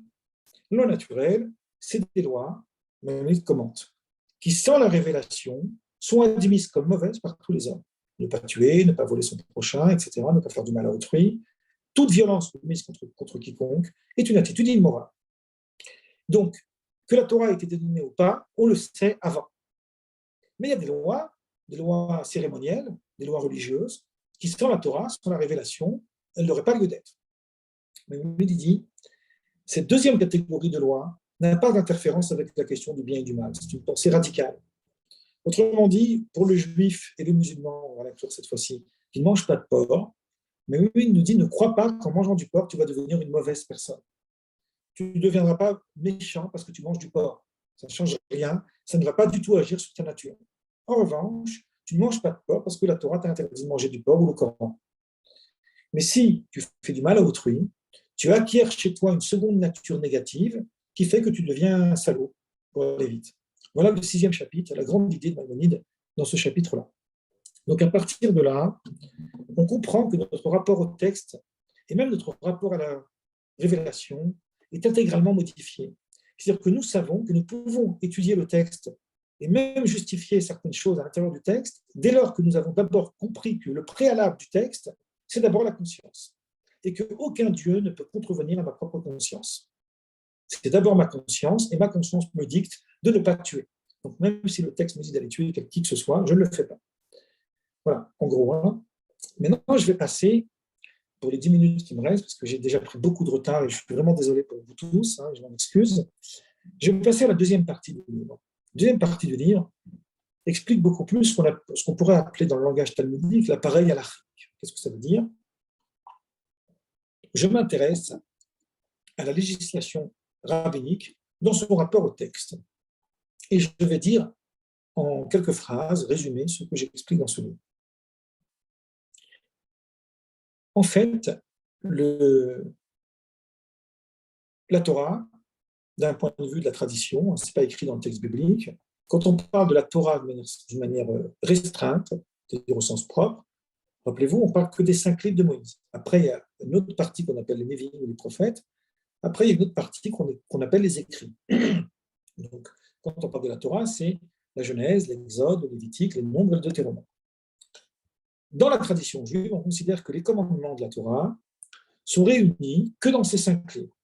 Speaker 1: La loi naturelle, c'est des lois, Maïmonide commente, qui, sans la révélation, sont admises comme mauvaises par tous les hommes. Ne pas tuer, ne pas voler son prochain, etc., ne pas faire du mal à autrui. Toute violence commise contre quiconque est une attitude immorale. Donc, que la Torah ait été donnée ou pas, on le sait avant. Mais il y a des lois cérémonielles, des lois religieuses, qui, sans la Torah, sans la révélation, elles n'auraient pas lieu d'être. Mais il dit, cette deuxième catégorie de lois n'a pas d'interférence avec la question du bien et du mal. C'est une pensée radicale. Autrement dit, pour le juif et le musulman, on va l'inclure cette fois-ci, qui ne mangent pas de porc, mais lui, il nous dit, ne crois pas qu'en mangeant du porc, tu vas devenir une mauvaise personne. Tu ne deviendras pas méchant parce que tu manges du porc. Ça ne change rien, ça ne va pas du tout agir sur ta nature. En revanche, tu ne manges pas de porc parce que la Torah t'a interdit de manger du porc ou le Coran. Mais si tu fais du mal à autrui, tu acquiers chez toi une seconde nature négative qui fait que tu deviens un salaud, pour aller vite. Voilà le 6e chapitre, la grande idée de Maïmonide dans ce chapitre-là. Donc à partir de là, on comprend que notre rapport au texte et même notre rapport à la révélation est intégralement modifié. C'est-à-dire que nous savons que nous pouvons étudier le texte et même justifier certaines choses à l'intérieur du texte dès lors que nous avons d'abord compris que le préalable du texte, c'est d'abord la conscience et qu'aucun Dieu ne peut contrevenir à ma propre conscience. C'est d'abord ma conscience et ma conscience me dicte de ne pas tuer. Donc même si le texte me dit d'aller tuer qui que ce soit, je ne le fais pas. Voilà, en gros. Maintenant, je vais passer, pour les 10 minutes qui me restent, parce que j'ai déjà pris beaucoup de retard et je suis vraiment désolé pour vous tous, je m'en excuse. Je vais passer à la deuxième partie du livre. La deuxième partie du livre explique beaucoup plus ce qu'on pourrait appeler dans le langage talmudique l'appareil halachique. Qu'est-ce que ça veut dire? Je m'intéresse à la législation rabbinique dans son rapport au texte. Et je vais dire en quelques phrases résumer ce que j'explique dans ce livre. En fait, la Torah, d'un point de vue de la tradition, ce n'est pas écrit dans le texte biblique. Quand on parle de la Torah d'une manière restreinte, c'est-à-dire au sens propre, rappelez-vous, on ne parle que des 5 livres de Moïse. Après, il y a une autre partie qu'on appelle les Névi'im ou les prophètes. Après, il y a une autre partie qu'on appelle les écrits. Donc, quand on parle de la Torah, c'est la Genèse, l'Exode, le Lévitique, les Nombres et le Deutéronome. Dans la tradition juive, on considère que les commandements de la Torah sont réunis que dans ces 5 livres.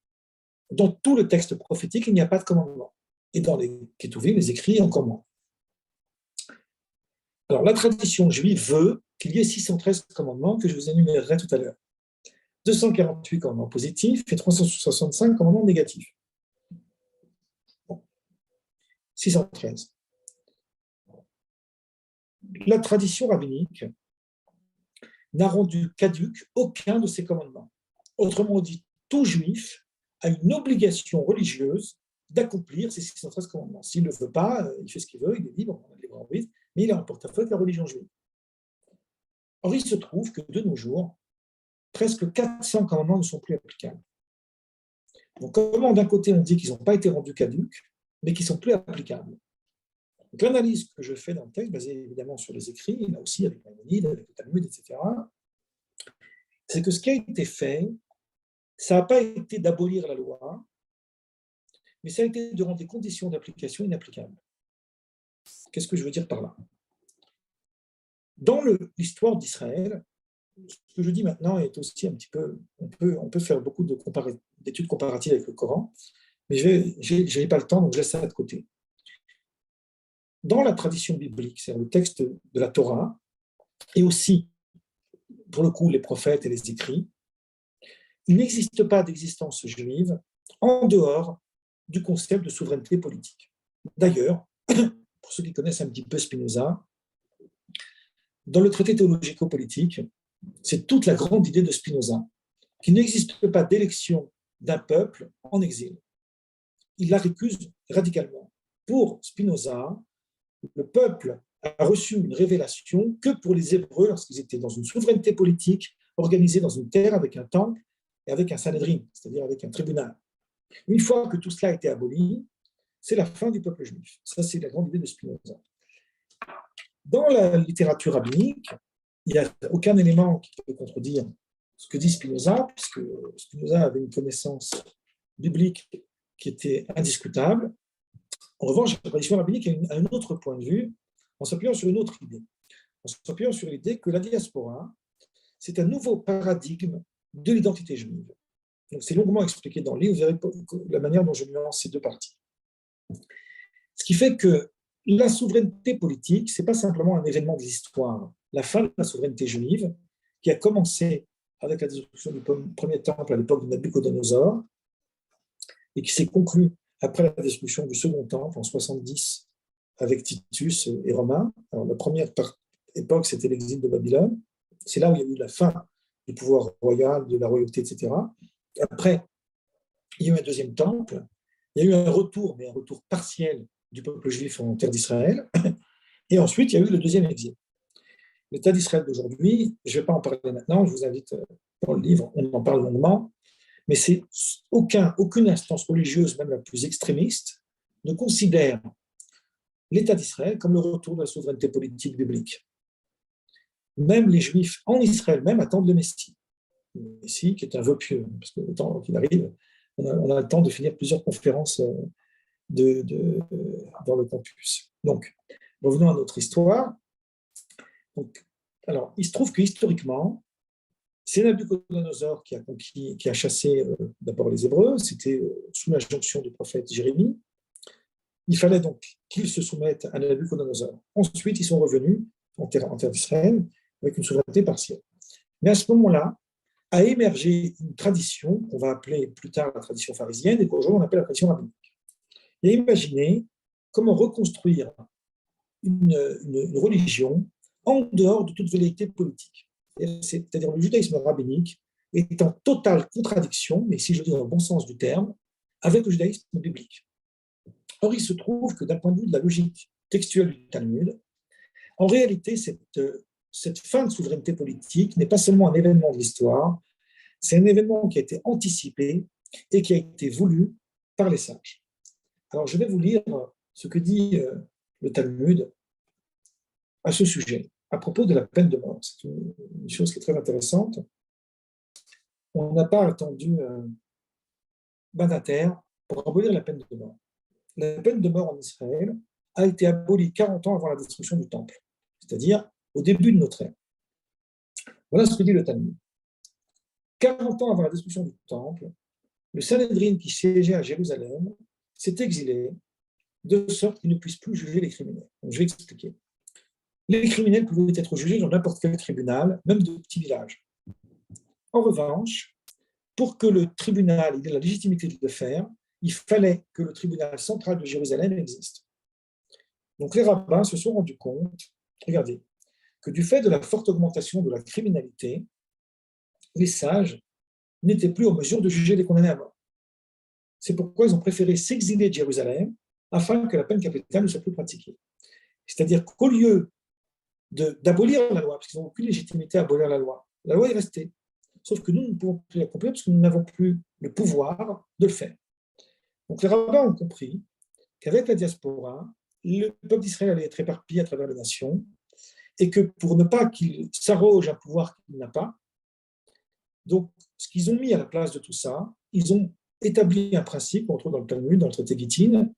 Speaker 1: Dans tout le texte prophétique, il n'y a pas de commandement. Et dans les Ketuvim, les écrits, encore moins. Alors, la tradition juive veut qu'il y ait 613 commandements que je vous énumérerai tout à l'heure. 248 commandements positifs et 365 commandements négatifs. Bon. 613. La tradition rabbinique n'a rendu caduque aucun de ces commandements. Autrement dit, tout juif a une obligation religieuse d'accomplir ces 613 commandements. S'il ne le veut pas, il fait ce qu'il veut, il est libre, on a libre arbitre, mais il a en portefeuille la religion juive. Or, il se trouve que de nos jours, presque 400 commandements ne sont plus applicables. Donc, comment d'un côté on dit qu'ils n'ont pas été rendus caduques, mais qu'ils ne sont plus applicables? Donc, l'analyse que je fais dans le texte, basée évidemment sur les écrits, là aussi avec Maïmonide, avec le Talmud, etc., c'est que ce qui a été fait, ça n'a pas été d'abolir la loi, mais ça a été de rendre les conditions d'application inapplicables. Qu'est-ce que je veux dire par là? Dans l'histoire d'Israël, ce que je dis maintenant est aussi un petit peu, on peut faire beaucoup d'études comparatives avec le Coran, mais je n'ai pas le temps, donc je laisse ça de côté. Dans la tradition biblique, c'est-à-dire le texte de la Torah, et aussi, pour le coup, les prophètes et les écrits, il n'existe pas d'existence juive en dehors du concept de souveraineté politique. D'ailleurs, pour ceux qui connaissent un petit peu Spinoza, dans le traité théologico-politique, c'est toute la grande idée de Spinoza, qu'il n'existe pas d'élection d'un peuple en exil. Il la récuse radicalement. Pour Spinoza, le peuple a reçu une révélation que pour les Hébreux lorsqu'ils étaient dans une souveraineté politique organisée dans une terre avec un temple et avec un Sanhédrin, c'est-à-dire avec un tribunal. Une fois que tout cela a été aboli, c'est la fin du peuple juif. Ça, c'est la grande idée de Spinoza. Dans la littérature rabbinique, il n'y a aucun élément qui peut contredire ce que dit Spinoza, puisque Spinoza avait une connaissance biblique qui était indiscutable. En revanche, la tradition rabbinique a un autre point de vue, en s'appuyant sur une autre idée. En s'appuyant sur l'idée que la diaspora, c'est un nouveau paradigme de l'identité juive. Donc, c'est longuement expliqué dans le livre, vous verrez la manière dont je nuance ces deux parties. Ce qui fait que la souveraineté politique, ce n'est pas simplement un événement de l'histoire. La fin de la souveraineté juive, qui a commencé avec la destruction du premier temple à l'époque de Nabuchodonosor, et qui s'est conclue après la destruction du second temple en 70 avec Titus et Romain. Alors, la première époque, c'était l'exil de Babylone. C'est là où il y a eu la fin du pouvoir royal, de la royauté, etc. Après, il y a eu un deuxième temple. Il y a eu un retour, mais un retour partiel du peuple juif en terre d'Israël. Et ensuite, il y a eu le deuxième exil. L'État d'Israël d'aujourd'hui, je ne vais pas en parler maintenant, je vous invite dans le livre, on en parle longuement, mais c'est aucune instance religieuse, même la plus extrémiste, ne considère l'État d'Israël comme le retour de la souveraineté politique biblique. Même les Juifs en Israël même attendent le Messie. Le Messie qui est un vœu pieux, parce que le temps qu'il arrive, on a le temps de finir plusieurs conférences dans le campus. Donc, revenons à notre histoire. Donc, alors, il se trouve que historiquement, c'est Nabuchodonosor qui a chassé d'abord les Hébreux, c'était sous l'injonction du prophète Jérémie. Il fallait donc qu'ils se soumettent à Nabuchodonosor. Ensuite, ils sont revenus en terre d'Israël avec une souveraineté partielle. Mais à ce moment-là, a émergé une tradition qu'on va appeler plus tard la tradition pharisienne et qu'aujourd'hui on appelle la tradition rabbinique. Et imaginer comment reconstruire une religion en dehors de toute velléité politique. C'est-à-dire le judaïsme rabbinique est en totale contradiction, mais si je dis dans le bon sens du terme, avec le judaïsme biblique. Or, il se trouve que d'un point de vue de la logique textuelle du Talmud. En réalité, cette fin de souveraineté politique n'est pas seulement un événement de l'histoire, c'est un événement qui a été anticipé et qui a été voulu par les sages. Alors, je vais vous lire ce que dit le Talmud à ce sujet, à propos de la peine de mort. C'est une chose qui est très intéressante. On n'a pas attendu Banater pour abolir la peine de mort. La peine de mort en Israël a été abolie 40 ans avant la destruction du Temple, c'est-à-dire au début de notre ère. Voilà ce que dit le Talmud. 40 ans avant la destruction du Temple, le Sanhédrin qui siégeait à Jérusalem s'est exilé de sorte qu'il ne puisse plus juger les criminels. Donc, je vais expliquer. Les criminels pouvaient être jugés dans n'importe quel tribunal, même de petits villages. En revanche, pour que le tribunal ait la légitimité de le faire, il fallait que le tribunal central de Jérusalem existe. Donc les rabbins se sont rendus compte, regardez, que du fait de la forte augmentation de la criminalité, les sages n'étaient plus en mesure de juger les condamnés à mort. C'est pourquoi ils ont préféré s'exiler de Jérusalem afin que la peine capitale ne soit plus pratiquée. C'est-à-dire qu'au lieu d'abolir la loi, parce qu'ils n'ont aucune légitimité à abolir la loi est restée. Sauf que nous ne pouvons plus l'accomplir parce que nous n'avons plus le pouvoir de le faire. Donc les rabbins ont compris qu'avec la diaspora, le peuple d'Israël allait être éparpillé à travers les nations et que pour ne pas qu'il s'arroge un pouvoir qu'il n'a pas, donc ce qu'ils ont mis à la place de tout ça, ils ont établi un principe qu'on trouve dans le Talmud, dans le traité Gittin,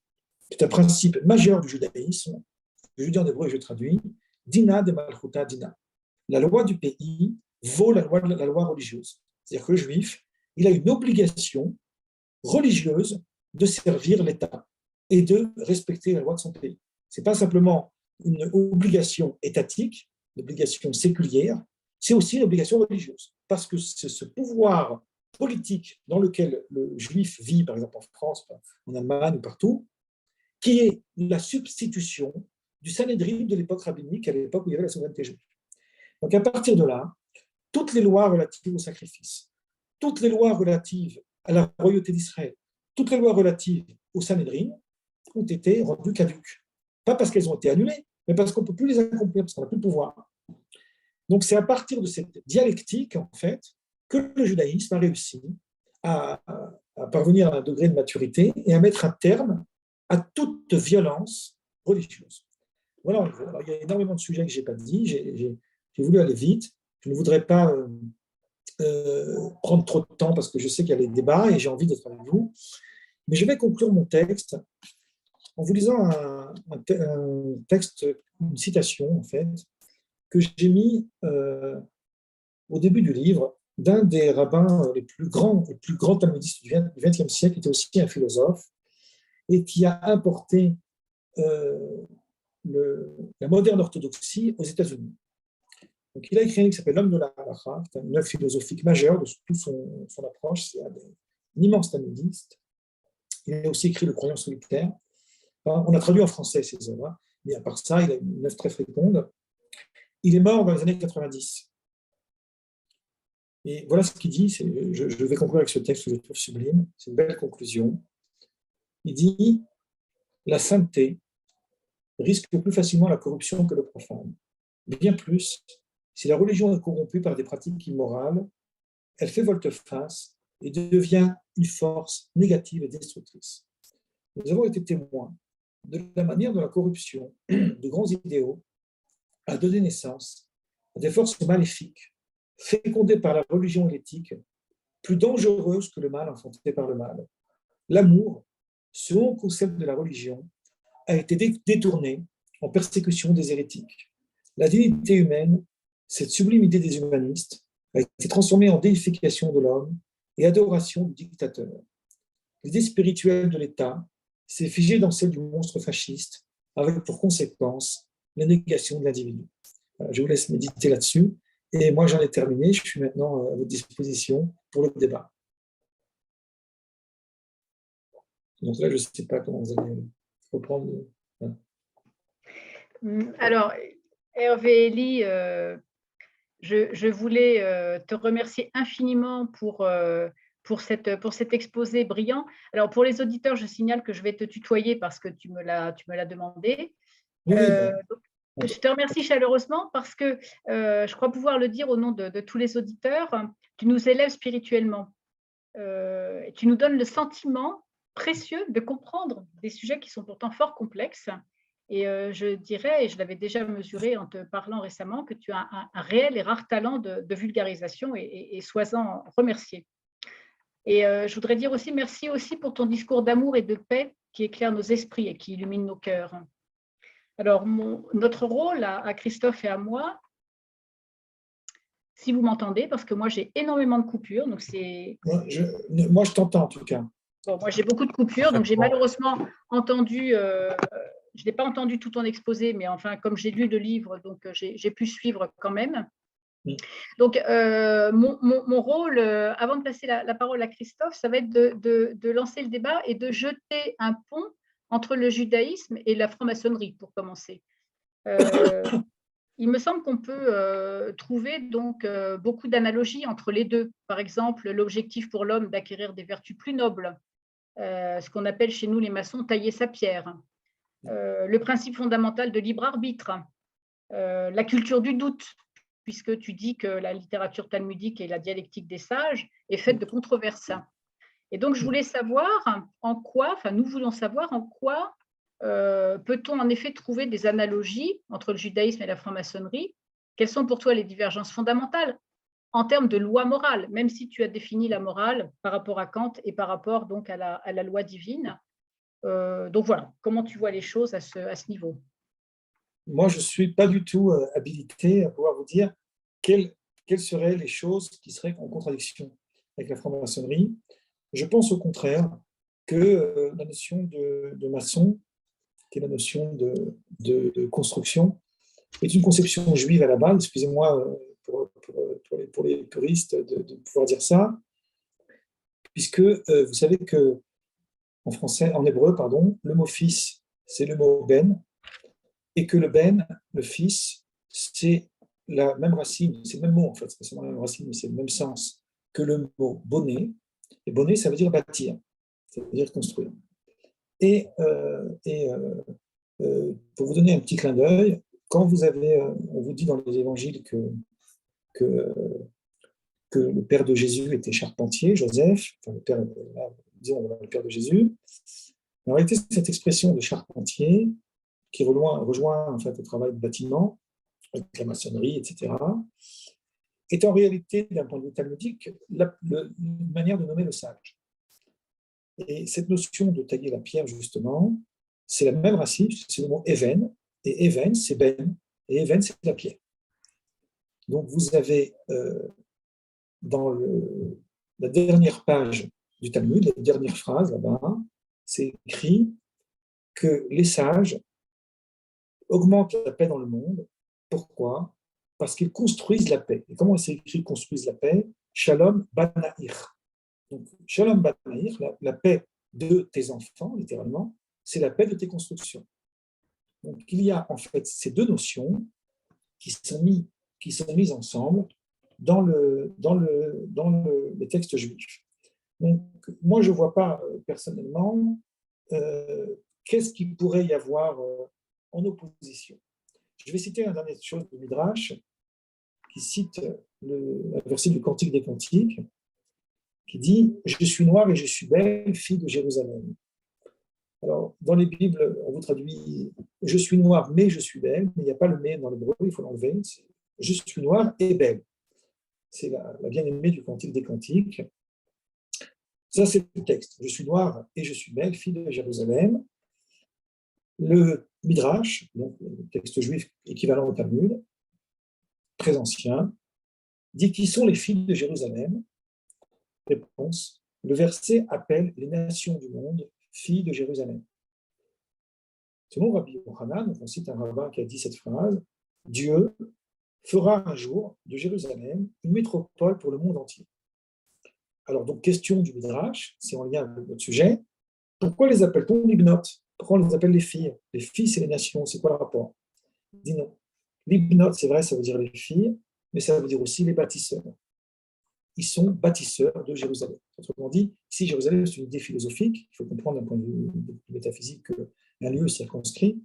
Speaker 1: qui est un principe majeur du judaïsme. Je dis en hébreu et je traduis, Dina de Malchuta Dina. La loi du pays vaut la loi religieuse. C'est-à-dire que le juif, il a une obligation religieuse de servir l'État et de respecter la loi de son pays. Ce n'est pas simplement une obligation étatique, une obligation séculière, c'est aussi une obligation religieuse. Parce que c'est ce pouvoir politique dans lequel le juif vit, par exemple en France, en Allemagne ou partout, qui est la substitution du Sanhédrin de l'époque rabbinique, à l'époque où il y avait la souveraineté juive. Donc à partir de là, toutes les lois relatives au sacrifice, toutes les lois relatives à la royauté d'Israël, toutes les lois relatives au Sanhédrin ont été rendues caduques. Pas parce qu'elles ont été annulées, mais parce qu'on ne peut plus les accomplir, parce qu'on n'a plus de pouvoir. Donc c'est à partir de cette dialectique, en fait, que le judaïsme a réussi à parvenir à un degré de maturité et à mettre un terme à toute violence religieuse. Voilà, alors, il y a énormément de sujets que je n'ai pas dit, j'ai voulu aller vite, je ne voudrais pas prendre trop de temps parce que je sais qu'il y a les débats et j'ai envie d'être avec vous, mais je vais conclure mon texte en vous lisant un texte, une citation en fait, que j'ai mis au début du livre d'un des rabbins les plus grands talmudistes du XXe siècle, qui était aussi un philosophe, et qui a importé la moderne orthodoxie aux États-Unis. Donc, il a écrit un livre qui s'appelle L'homme de la halakha, qui est une œuvre philosophique majeure de toute son approche. C'est un immense talmudiste. Il a aussi écrit Le croyant solitaire. Enfin, on a traduit en français ses œuvres, mais à part ça, il a une œuvre très féconde. Il est mort dans les années 90. Et voilà ce qu'il dit. Je vais conclure avec ce texte que je trouve sublime. C'est une belle conclusion. Il dit « La sainteté risque plus facilement la corruption que le profane. Bien plus, si la religion est corrompue par des pratiques immorales, elle fait volte-face et devient une force négative et destructrice. Nous avons été témoins de la manière dont la corruption de grands idéaux a donné naissance à des forces maléfiques, fécondées par la religion et l'éthique, plus dangereuses que le mal enfanté par le mal. L'amour, ce haut concept de la religion, a été détourné en persécution des hérétiques. La dignité humaine, cette sublime idée des humanistes, a été transformée en déification de l'homme et adoration du dictateur. L'idée spirituelle de l'État s'est figée dans celle du monstre fasciste, avec pour conséquence la négation de l'individu. Je vous laisse méditer là-dessus. Et moi, j'en ai terminé. Je suis maintenant à votre disposition pour le débat. Donc là, je ne sais pas comment vous allez reprendre. Voilà.
Speaker 2: Alors, Hervé Elie, je voulais te remercier infiniment pour cet exposé brillant. Alors, pour les auditeurs, je signale que je vais te tutoyer parce que tu me l'as demandé.
Speaker 1: Oui, oui,
Speaker 2: Je te remercie chaleureusement parce que je crois pouvoir le dire au nom de tous les auditeurs, tu nous élèves spirituellement. Et tu nous donnes le sentiment précieux de comprendre des sujets qui sont pourtant fort complexes. Et je dirais, et je l'avais déjà mesuré en te parlant récemment, que tu as un réel et rare talent de vulgarisation et sois-en remercié. Et je voudrais dire aussi merci aussi pour ton discours d'amour et de paix qui éclaire nos esprits et qui illumine nos cœurs. Alors, notre rôle à Christophe et à moi, si vous m'entendez, parce que moi j'ai énormément de coupures, donc c'est…
Speaker 1: Moi, je t'entends en tout cas.
Speaker 2: Bon, moi j'ai beaucoup de coupures, donc j'ai malheureusement entendu, je n'ai pas entendu tout ton exposé, mais enfin, comme j'ai lu le livre, donc j'ai pu suivre quand même. Donc, mon rôle, avant de passer la parole à Christophe, ça va être de lancer le débat et de jeter un pont entre le judaïsme et la franc-maçonnerie, pour commencer. Il me semble qu'on peut trouver donc beaucoup d'analogies entre les deux. Par exemple, l'objectif pour l'homme d'acquérir des vertus plus nobles, ce qu'on appelle chez nous les maçons tailler sa pierre, le principe fondamental de libre arbitre, la culture du doute, puisque tu dis que la littérature talmudique et la dialectique des sages est faite de controverses. Et donc, je voulais savoir en quoi, enfin, nous voulons savoir en quoi peut-on en effet trouver des analogies entre le judaïsme et la franc-maçonnerie. Quelles sont pour toi les divergences fondamentales en termes de loi morale, même si tu as défini la morale par rapport à Kant et par rapport donc à la loi divine. Donc voilà, comment tu vois les choses à ce niveau?
Speaker 1: Moi, je ne suis pas du tout habilité à pouvoir vous dire quelles seraient les choses qui seraient en contradiction avec la franc-maçonnerie. Je pense au contraire que la notion de maçon, qui est la notion de construction, est une conception juive à la base. Excusez-moi pour les puristes de pouvoir dire ça, puisque vous savez que en français, en hébreu, pardon, le mot fils, c'est le mot ben, et que le ben, le fils, c'est la même racine, c'est le même mot en fait, c'est pas seulement la même racine, mais c'est le même sens que le mot bonnet. Et bonnet, ça veut dire bâtir, ça veut dire construire. Et pour vous donner un petit clin d'œil, quand vous avez, on vous dit dans les évangiles que, que le père de Jésus était charpentier, Joseph, enfin disons, le père de Jésus, en réalité, cette expression de charpentier, qui rejoint en fait, le travail de bâtiment, avec la maçonnerie, etc., est en réalité, d'un point de vue talmudique, une manière de nommer le sage. Et cette notion de tailler la pierre, justement, c'est la même racine, c'est le mot even, et even, c'est ben, et even, c'est la pierre. Donc, vous avez dans la dernière page du Talmud, la dernière phrase là-bas, c'est écrit que les sages augmentent la paix dans le monde. Pourquoi? Parce qu'ils construisent la paix. Et comment c'est écrit construisent la paix? Shalom Banaïr. Donc, Shalom Banaïr, la paix de tes enfants, littéralement, c'est la paix de tes constructions. Donc, il y a en fait ces deux notions qui sont mises ensemble dans les textes juifs. Donc, moi, je ne vois pas personnellement qu'est-ce qu'il pourrait y avoir en opposition. Je vais citer une dernière chose de Midrash qui cite un verset du Cantique des Cantiques qui dit « Je suis noire et je suis belle, fille de Jérusalem ». Alors, dans les Bibles, on vous traduit « Je suis noire, mais je suis belle », mais il n'y a pas le « mais » dans l'hébreu, il faut l'enlever. « Je suis noire et belle ». C'est la bien-aimée du Cantique des Cantiques. Ça, c'est le texte. « Je suis noire et je suis belle, fille de Jérusalem ». Le Midrash, donc le texte juif équivalent au Talmud, très ancien, dit qui sont les filles de Jérusalem. Réponse, le verset appelle les nations du monde filles de Jérusalem. Selon Rabbi Yochanan, on cite un rabbin qui a dit cette phrase, Dieu fera un jour de Jérusalem une métropole pour le monde entier. Alors, donc, question du Midrash, c'est en lien avec notre sujet, pourquoi les appelle-t-on libnotes? Pourquoi on les appelle les filles? Les filles, c'est les nations, c'est quoi le rapport? Dis non. Libnotes, c'est vrai, ça veut dire les filles, mais ça veut dire aussi les bâtisseurs. Ils sont bâtisseurs de Jérusalem. Autrement dit, si Jérusalem, c'est une idée philosophique, il faut comprendre d'un point de vue métaphysique que un lieu circonscrit.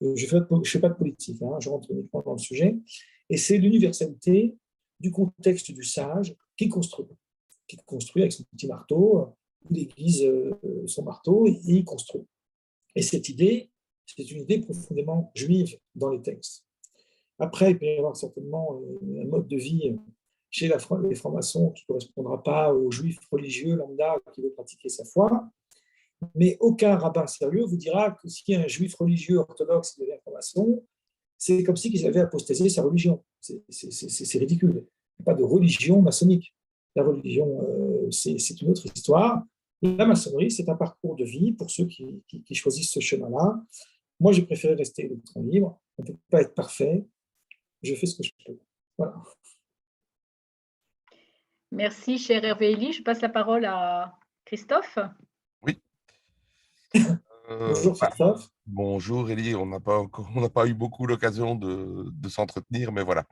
Speaker 1: Je ne fais pas de politique, hein, je rentre uniquement dans le sujet. Et c'est l'universalité du contexte du sage qui construit avec son petit marteau, il aiguise son marteau et il construit. Et cette idée, c'est une idée profondément juive dans les textes. Après, il peut y avoir certainement un mode de vie chez les francs-maçons qui ne correspondra pas aux juifs religieux lambda qui veut pratiquer sa foi. Mais aucun rabbin sérieux vous dira que si un juif religieux orthodoxe devient franc-maçon, c'est comme si qu'il avait apostasé sa religion. C'est ridicule. Il n'y a pas de religion maçonnique. La religion, c'est une autre histoire. La maçonnerie, c'est un parcours de vie pour ceux qui choisissent ce chemin-là. Moi, j'ai préféré rester électron libre. On ne peut pas être parfait. Je fais ce que je peux. Voilà.
Speaker 2: Merci, cher Hervé Elie. Je passe la parole à Christophe.
Speaker 3: Oui.
Speaker 1: Bonjour, Christophe.
Speaker 3: Bonjour, Élie. On n'a pas eu beaucoup l'occasion de s'entretenir, mais voilà.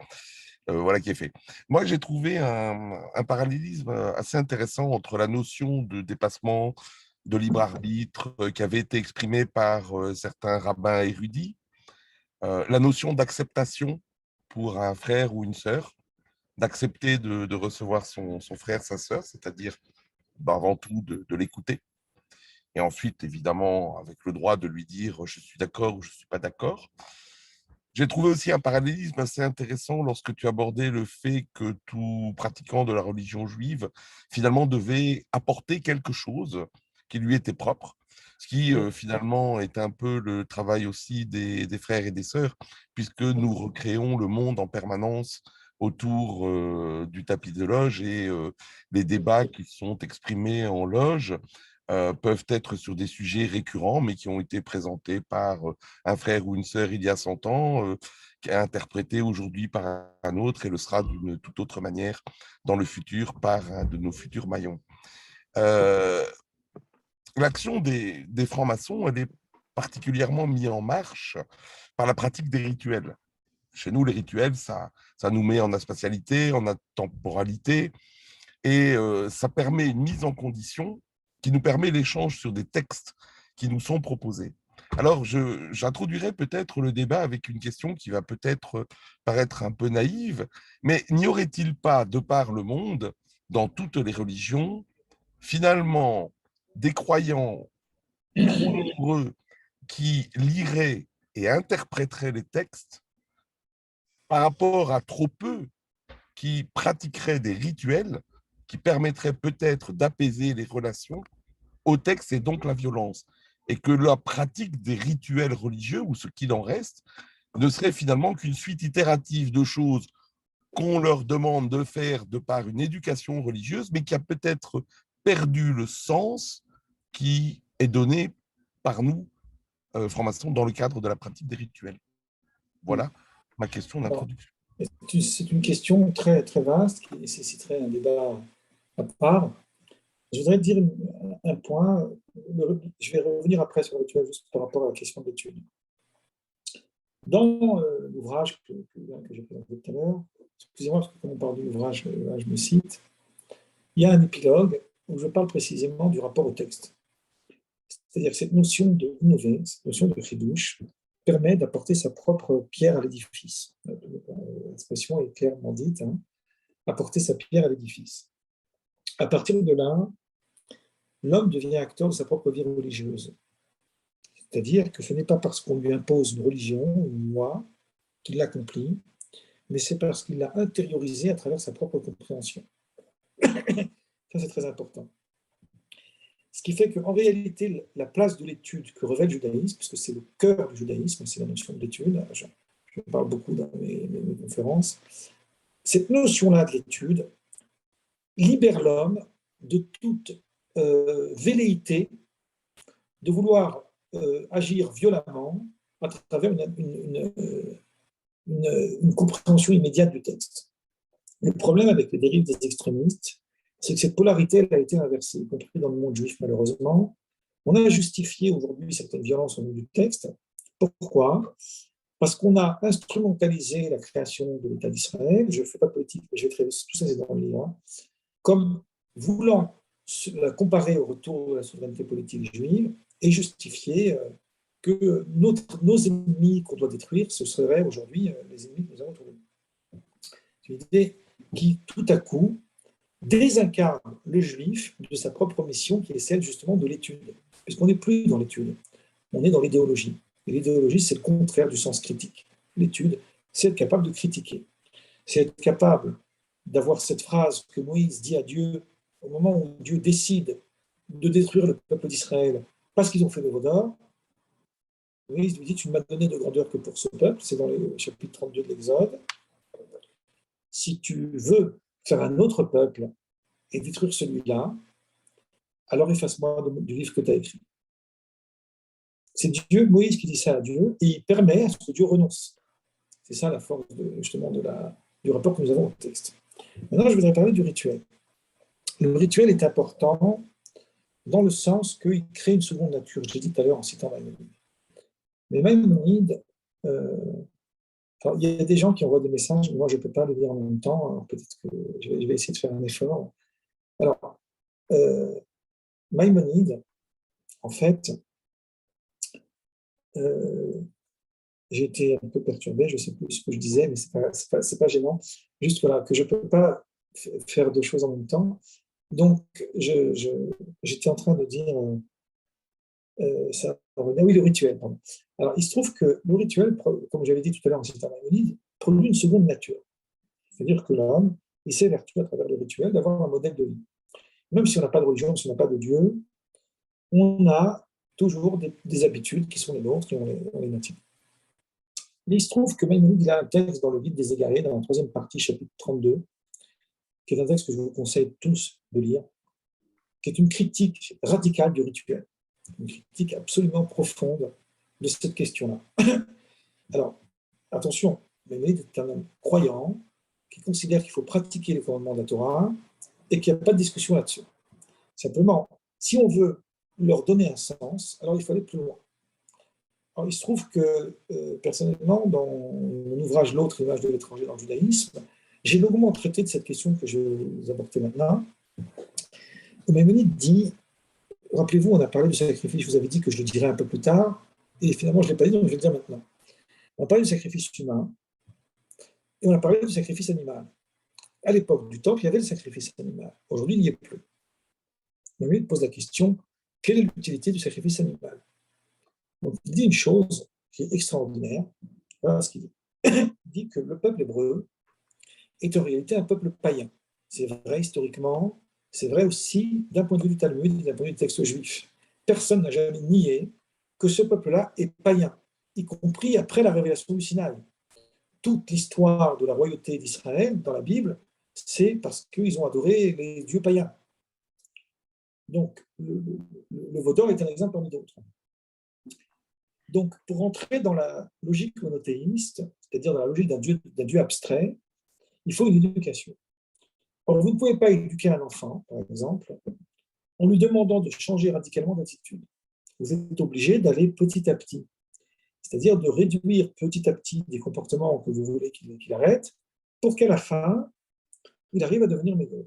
Speaker 3: Voilà qui est fait. Moi, j'ai trouvé un parallélisme assez intéressant entre la notion de dépassement, de libre arbitre qui avait été exprimée par certains rabbins érudits, la notion d'acceptation pour un frère ou une sœur, d'accepter de recevoir son frère, sa sœur, c'est-à-dire avant tout de l'écouter. Et ensuite, évidemment, avec le droit de lui dire « je suis d'accord » ou « je ne suis pas d'accord ». J'ai trouvé aussi un parallélisme assez intéressant lorsque tu abordais le fait que tout pratiquant de la religion juive, finalement, devait apporter quelque chose qui lui était propre, ce qui, finalement, est un peu le travail aussi des frères et des sœurs, puisque nous recréons le monde en permanence autour du tapis de loge et les débats qui sont exprimés en loge peuvent être sur des sujets récurrents, mais qui ont été présentés par un frère ou une sœur il y a 100 ans, qui est interprété aujourd'hui par un autre et le sera d'une toute autre manière dans le futur par un de nos futurs maillons. L'action des francs-maçons, elle est particulièrement mise en marche par la pratique des rituels. Chez nous, les rituels, ça nous met en aspatialité, en atemporalité, et ça permet une mise en condition qui nous permet l'échange sur des textes qui nous sont proposés. Alors, j'introduirai peut-être le débat avec une question qui va peut-être paraître un peu naïve, mais n'y aurait-il pas, de par le monde, dans toutes les religions, finalement, des croyants trop nombreux qui liraient et interpréteraient les textes par rapport à trop peu qui pratiqueraient des rituels qui permettraient peut-être d'apaiser les relations au texte et donc la violence. Et que la pratique des rituels religieux, ou ce qu'il en reste, ne serait finalement qu'une suite itérative de choses qu'on leur demande de faire de par une éducation religieuse, mais qui a peut-être perdu le sens qui est donné par nous, francs-maçons, dans le cadre de la pratique des rituels. Voilà ma question d'introduction.
Speaker 1: C'est une question très, très vaste qui nécessiterait un débat à part. Je voudrais dire un point. Je vais revenir après sur le rituel juste par rapport à la question de l'étude. Dans l'ouvrage que j'ai présenté tout à l'heure, excusez-moi parce que quand on parle de l'ouvrage, je me cite, il y a un épilogue où je parle précisément du rapport au texte. C'est-à-dire que cette notion de innover, cette notion de chidouche, permet d'apporter sa propre pierre à l'édifice. L'expression est clairement dite, hein, apporter sa pierre à l'édifice. À partir de là, l'homme devient acteur de sa propre vie religieuse. C'est-à-dire que ce n'est pas parce qu'on lui impose une religion, une loi, qu'il l'accomplit, mais c'est parce qu'il l'a intériorisé à travers sa propre compréhension. Ça, c'est très important. Ce qui fait qu'en réalité, la place de l'étude que revêt le judaïsme, puisque c'est le cœur du judaïsme, c'est la notion de l'étude, je parle beaucoup dans mes conférences, cette notion-là de l'étude libère l'homme de toute velléité de vouloir agir violemment à travers une compréhension immédiate du texte. Le problème avec les dérives des extrémistes, c'est que cette polarité elle a été inversée, y compris dans le monde juif malheureusement. On a justifié aujourd'hui certaines violences au niveau du texte. Pourquoi ? Parce qu'on a instrumentalisé la création de l'État d'Israël, je ne fais pas de politique, mais je vais traiter tout ça, c'est dans le livre, comme voulant la comparer au retour de la souveraineté politique juive et justifier que nos ennemis qu'on doit détruire, ce seraient aujourd'hui les ennemis que nous avons autour de nous. C'est une idée qui, tout à coup, désincarne le juif de sa propre mission, qui est celle justement de l'étude. Puisqu'on n'est plus dans l'étude, on est dans l'idéologie. Et l'idéologie, c'est le contraire du sens critique. L'étude, c'est être capable de critiquer. C'est être capable d'avoir cette phrase que Moïse dit à Dieu au moment où Dieu décide de détruire le peuple d'Israël parce qu'ils ont fait le veau d'or. Moïse lui dit, tu ne m'as donné de grandeur que pour ce peuple, c'est dans le chapitre 32 de l'Exode. Si tu veux faire un autre peuple et détruire celui-là, alors efface-moi du livre que tu as écrit. C'est Dieu, Moïse, qui dit ça à Dieu, et il permet à ce que Dieu renonce. C'est ça la force justement du rapport que nous avons au texte. Maintenant, je voudrais parler du rituel. Le rituel est important dans le sens qu'il crée une seconde nature. J'ai dit tout à l'heure en citant Maïmonide. Mais Maïmonide, il y a des gens qui envoient des messages, mais moi je ne peux pas le lire en même temps, alors peut-être que je vais essayer de faire un effort. Alors, Maïmonide, en fait, j'ai été un peu perturbé, je ne sais plus ce que je disais, mais ce n'est pas gênant. Juste voilà, que je ne peux pas faire deux choses en même temps. Donc, j'étais en train de dire ça. Oui, le rituel. Pardon. Alors, il se trouve que le rituel, comme j'avais dit tout à l'heure en citant Maïmonide, produit une seconde nature. C'est-à-dire que l'homme, il s'évertue à travers le rituel d'avoir un modèle de vie. Même si on n'a pas de religion, si on n'a pas de Dieu, on a toujours des habitudes qui sont les nôtres et on les maintient. Mais il se trouve que Maïmonide, il a un texte dans le Guide des Égarés, dans la troisième partie, chapitre 32, qui est un texte que je vous conseille tous de lire, qui est une critique radicale du rituel, une critique absolument profonde de cette question-là. Alors, attention, Maïmonide est un homme croyant qui considère qu'il faut pratiquer les commandements de la Torah et qu'il n'y a pas de discussion là-dessus. Simplement, si on veut leur donner un sens, alors il faut aller plus loin. Alors, il se trouve que, personnellement, dans mon ouvrage « L'autre image de l'étranger dans le judaïsme », j'ai longuement traité de cette question que je vais vous aborder maintenant. Maïmonide dit, rappelez-vous, on a parlé du sacrifice, je vous avais dit que je le dirais un peu plus tard, et finalement je ne l'ai pas dit, donc je vais le dire maintenant. On a parlé du sacrifice humain, et on a parlé du sacrifice animal. À l'époque du Temple, il y avait le sacrifice animal. Aujourd'hui, il n'y est plus. Maïmonide pose la question, quelle est l'utilité du sacrifice animal? Donc, il dit une chose qui est extraordinaire. Voilà ce qu'il dit. Il dit que le peuple hébreu est en réalité un peuple païen. C'est vrai historiquement, c'est vrai aussi d'un point de vue du Talmud, d'un point de vue du texte juif. Personne n'a jamais nié que ce peuple-là est païen, y compris après la révélation du Sinaï. Toute l'histoire de la royauté d'Israël dans la Bible, c'est parce qu'ils ont adoré les dieux païens. Donc, le veau d'or est un exemple parmi d'autres. Donc, pour entrer dans la logique monothéiste, c'est-à-dire dans la logique d'un dieu abstrait, il faut une éducation. Alors, vous ne pouvez pas éduquer un enfant, par exemple, en lui demandant de changer radicalement d'attitude. Vous êtes obligé d'aller petit à petit, c'est-à-dire de réduire petit à petit des comportements que vous voulez qu'il arrête, pour qu'à la fin, il arrive à devenir meilleur.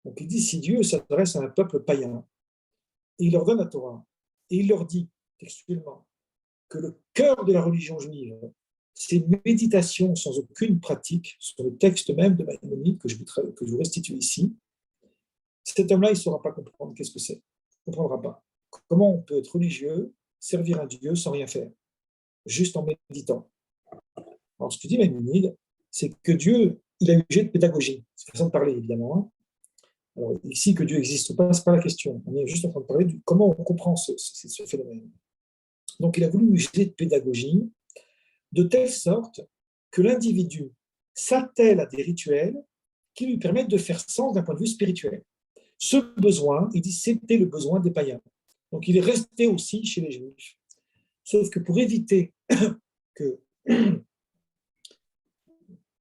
Speaker 1: Donc, il dit, si Dieu s'adresse à un peuple païen, et il leur donne la Torah, et il leur dit, textuellement, que le cœur de la religion juive, c'est une méditation sans aucune pratique sur le texte même de Maïmonide que je vous restitue ici. Cet homme-là, il ne saura pas comprendre qu'est-ce que c'est. Il ne comprendra pas. Comment on peut être religieux, servir un Dieu sans rien faire, juste en méditant. Alors, ce que dit Maïmonide, c'est que Dieu, il a eu jet de pédagogie. C'est une façon de parler, évidemment. Alors, ici, que Dieu existe ou pas, ce n'est pas la question. On est juste en train de parler de comment on comprend ce phénomène. Donc, il a voulu user de pédagogie de telle sorte que l'individu s'attelle à des rituels qui lui permettent de faire sens d'un point de vue spirituel. Ce besoin, il dit, c'était le besoin des païens. Donc, il est resté aussi chez les Juifs. Sauf que pour éviter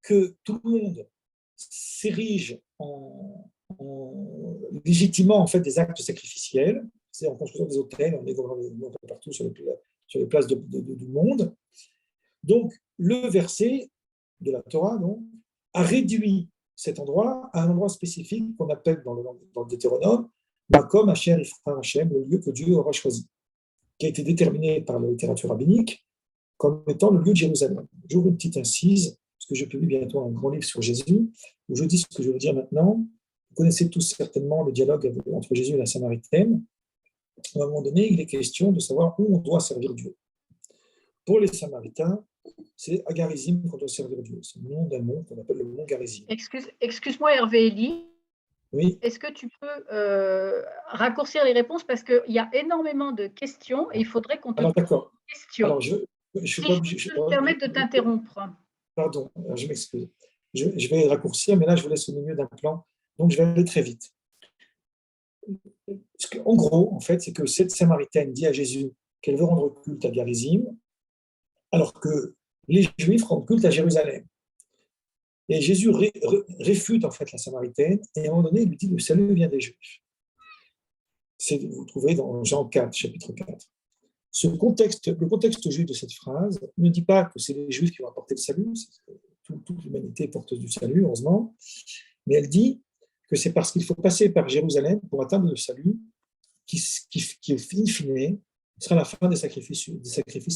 Speaker 1: que tout le monde s'érige en légitimant en fait des actes sacrificiels, c'est en construisant des hôtels, en égorgeant des gens partout sur les places du monde. Donc, le verset de la Torah donc, a réduit cet endroit à un endroit spécifique qu'on appelle dans le Deutéronome Makom Asher Ifra Hashem, le lieu que Dieu aura choisi. qui a été déterminé par la littérature rabbinique comme étant le lieu de Jérusalem. J'ouvre une petite incise, parce que je publie bientôt un grand livre sur Jésus, où je dis ce que je veux dire maintenant. Vous connaissez tous certainement le dialogue entre Jésus et la Samaritaine. À un moment donné, il est question de savoir où on doit servir Dieu. Pour les Samaritains, c'est à Garizim qu'on doit servir Dieu. C'est le nom d'un mont qu'on appelle le mont Garizim.
Speaker 2: Excuse-moi, Hervé Elie.
Speaker 1: Oui.
Speaker 2: Est-ce que tu peux raccourcir les réponses parce qu'il y a énormément de questions et il faudrait qu'on te pose des questions.
Speaker 1: Alors, je suis pas obligé.
Speaker 2: Je peux me permettre de t'interrompre.
Speaker 1: Pardon, je m'excuse. Je vais raccourcir, mais là, je vous laisse au milieu d'un plan, donc je vais aller très vite. En gros, en fait, c'est que cette Samaritaine dit à Jésus qu'elle veut rendre culte à Garizim, alors que les Juifs rendent culte à Jérusalem. Et Jésus réfute en fait la Samaritaine, et à un moment donné, il lui dit le salut vient des Juifs. Vous trouvez dans Jean 4, chapitre 4. Le contexte juif de cette phrase ne dit pas que c'est les Juifs qui vont apporter le salut, toute l'humanité est porteuse du salut, heureusement, mais elle dit que c'est parce qu'il faut passer par Jérusalem pour atteindre le salut qui in fine, sera la fin des sacrifices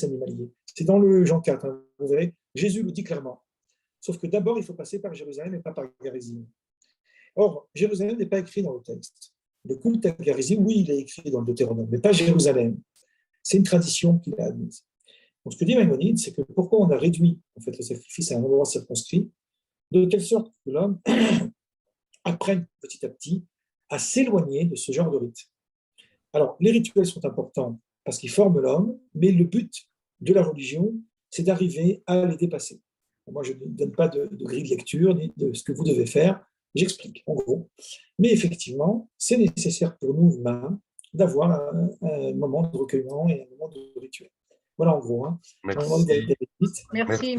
Speaker 1: animaliers. C'est dans le Jean 4, hein, vous verrez, Jésus le dit clairement. Sauf que d'abord, il faut passer par Jérusalem et pas par Garizim. Or, Jérusalem n'est pas écrit dans le texte. Le culte à Garizim, oui, il est écrit dans le Deutéronome, mais pas Jérusalem. C'est une tradition qu'il a admise. Donc, ce que dit Maïmonide, c'est que pourquoi on a réduit en fait, le sacrifice à un endroit circonscrit, de telle sorte que l'homme apprenne petit à petit à s'éloigner de ce genre de rite. Alors, les rituels sont importants parce qu'ils forment l'homme, mais le but de la religion, c'est d'arriver à les dépasser. Moi, je ne donne pas de grille de lecture, ni de ce que vous devez faire, j'explique, en gros. Mais effectivement, c'est nécessaire pour nous, humains, d'avoir un moment de recueillement et un moment de rituel. Voilà, en gros. Hein.
Speaker 2: Merci.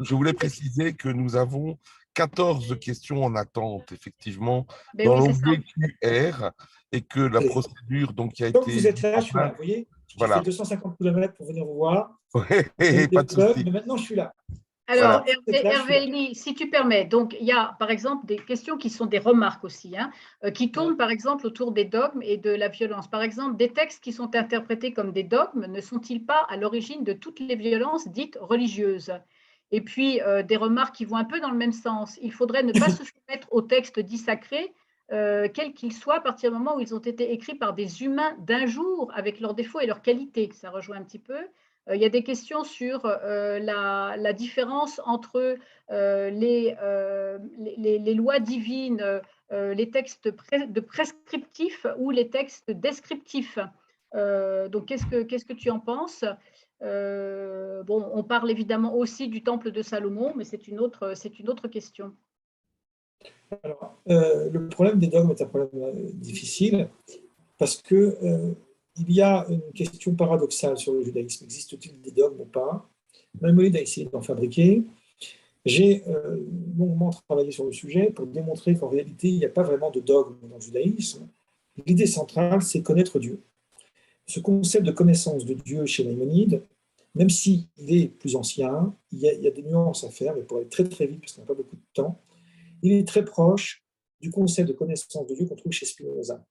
Speaker 3: Je voulais préciser que nous avons 14 questions en attente, effectivement, dans l'onglet QR, et que la procédure qui a été...
Speaker 1: Donc, vous êtes là, je suis là, vous voyez, j'ai fait 250 km pour venir vous voir.
Speaker 3: Oui, pas de souci.
Speaker 1: Mais maintenant, je suis là.
Speaker 2: Alors, Hervé Elie, si tu permets, donc il y a par exemple des questions qui sont des remarques aussi, hein, qui tournent par exemple autour des dogmes et de la violence. Par exemple, des textes qui sont interprétés comme des dogmes ne sont-ils pas à l'origine de toutes les violences dites religieuses? Et puis, des remarques qui vont un peu dans le même sens. Il faudrait ne pas se soumettre aux textes dits sacrés, quels qu'ils soient, à partir du moment où ils ont été écrits par des humains d'un jour, avec leurs défauts et leurs qualités. Ça rejoint un petit peu. Il y a des questions sur la différence entre les lois divines, les textes de prescriptifs ou les textes descriptifs. Donc, qu'est-ce que tu en penses? On parle évidemment aussi du temple de Salomon, mais c'est une autre question.
Speaker 1: Alors, le problème des dogmes est un problème difficile parce que il y a une question paradoxale sur le judaïsme. Existe-t-il des dogmes ou pas? Maïmonide a essayé d'en fabriquer. J'ai longuement travaillé sur le sujet pour démontrer qu'en réalité, il n'y a pas vraiment de dogme dans le judaïsme. L'idée centrale, c'est connaître Dieu. Ce concept de connaissance de Dieu chez Maïmonide, même s'il est plus ancien, il y a des nuances à faire, mais pour aller très très vite, parce qu'on n'a pas beaucoup de temps, il est très proche du concept de connaissance de Dieu qu'on trouve chez Spinoza.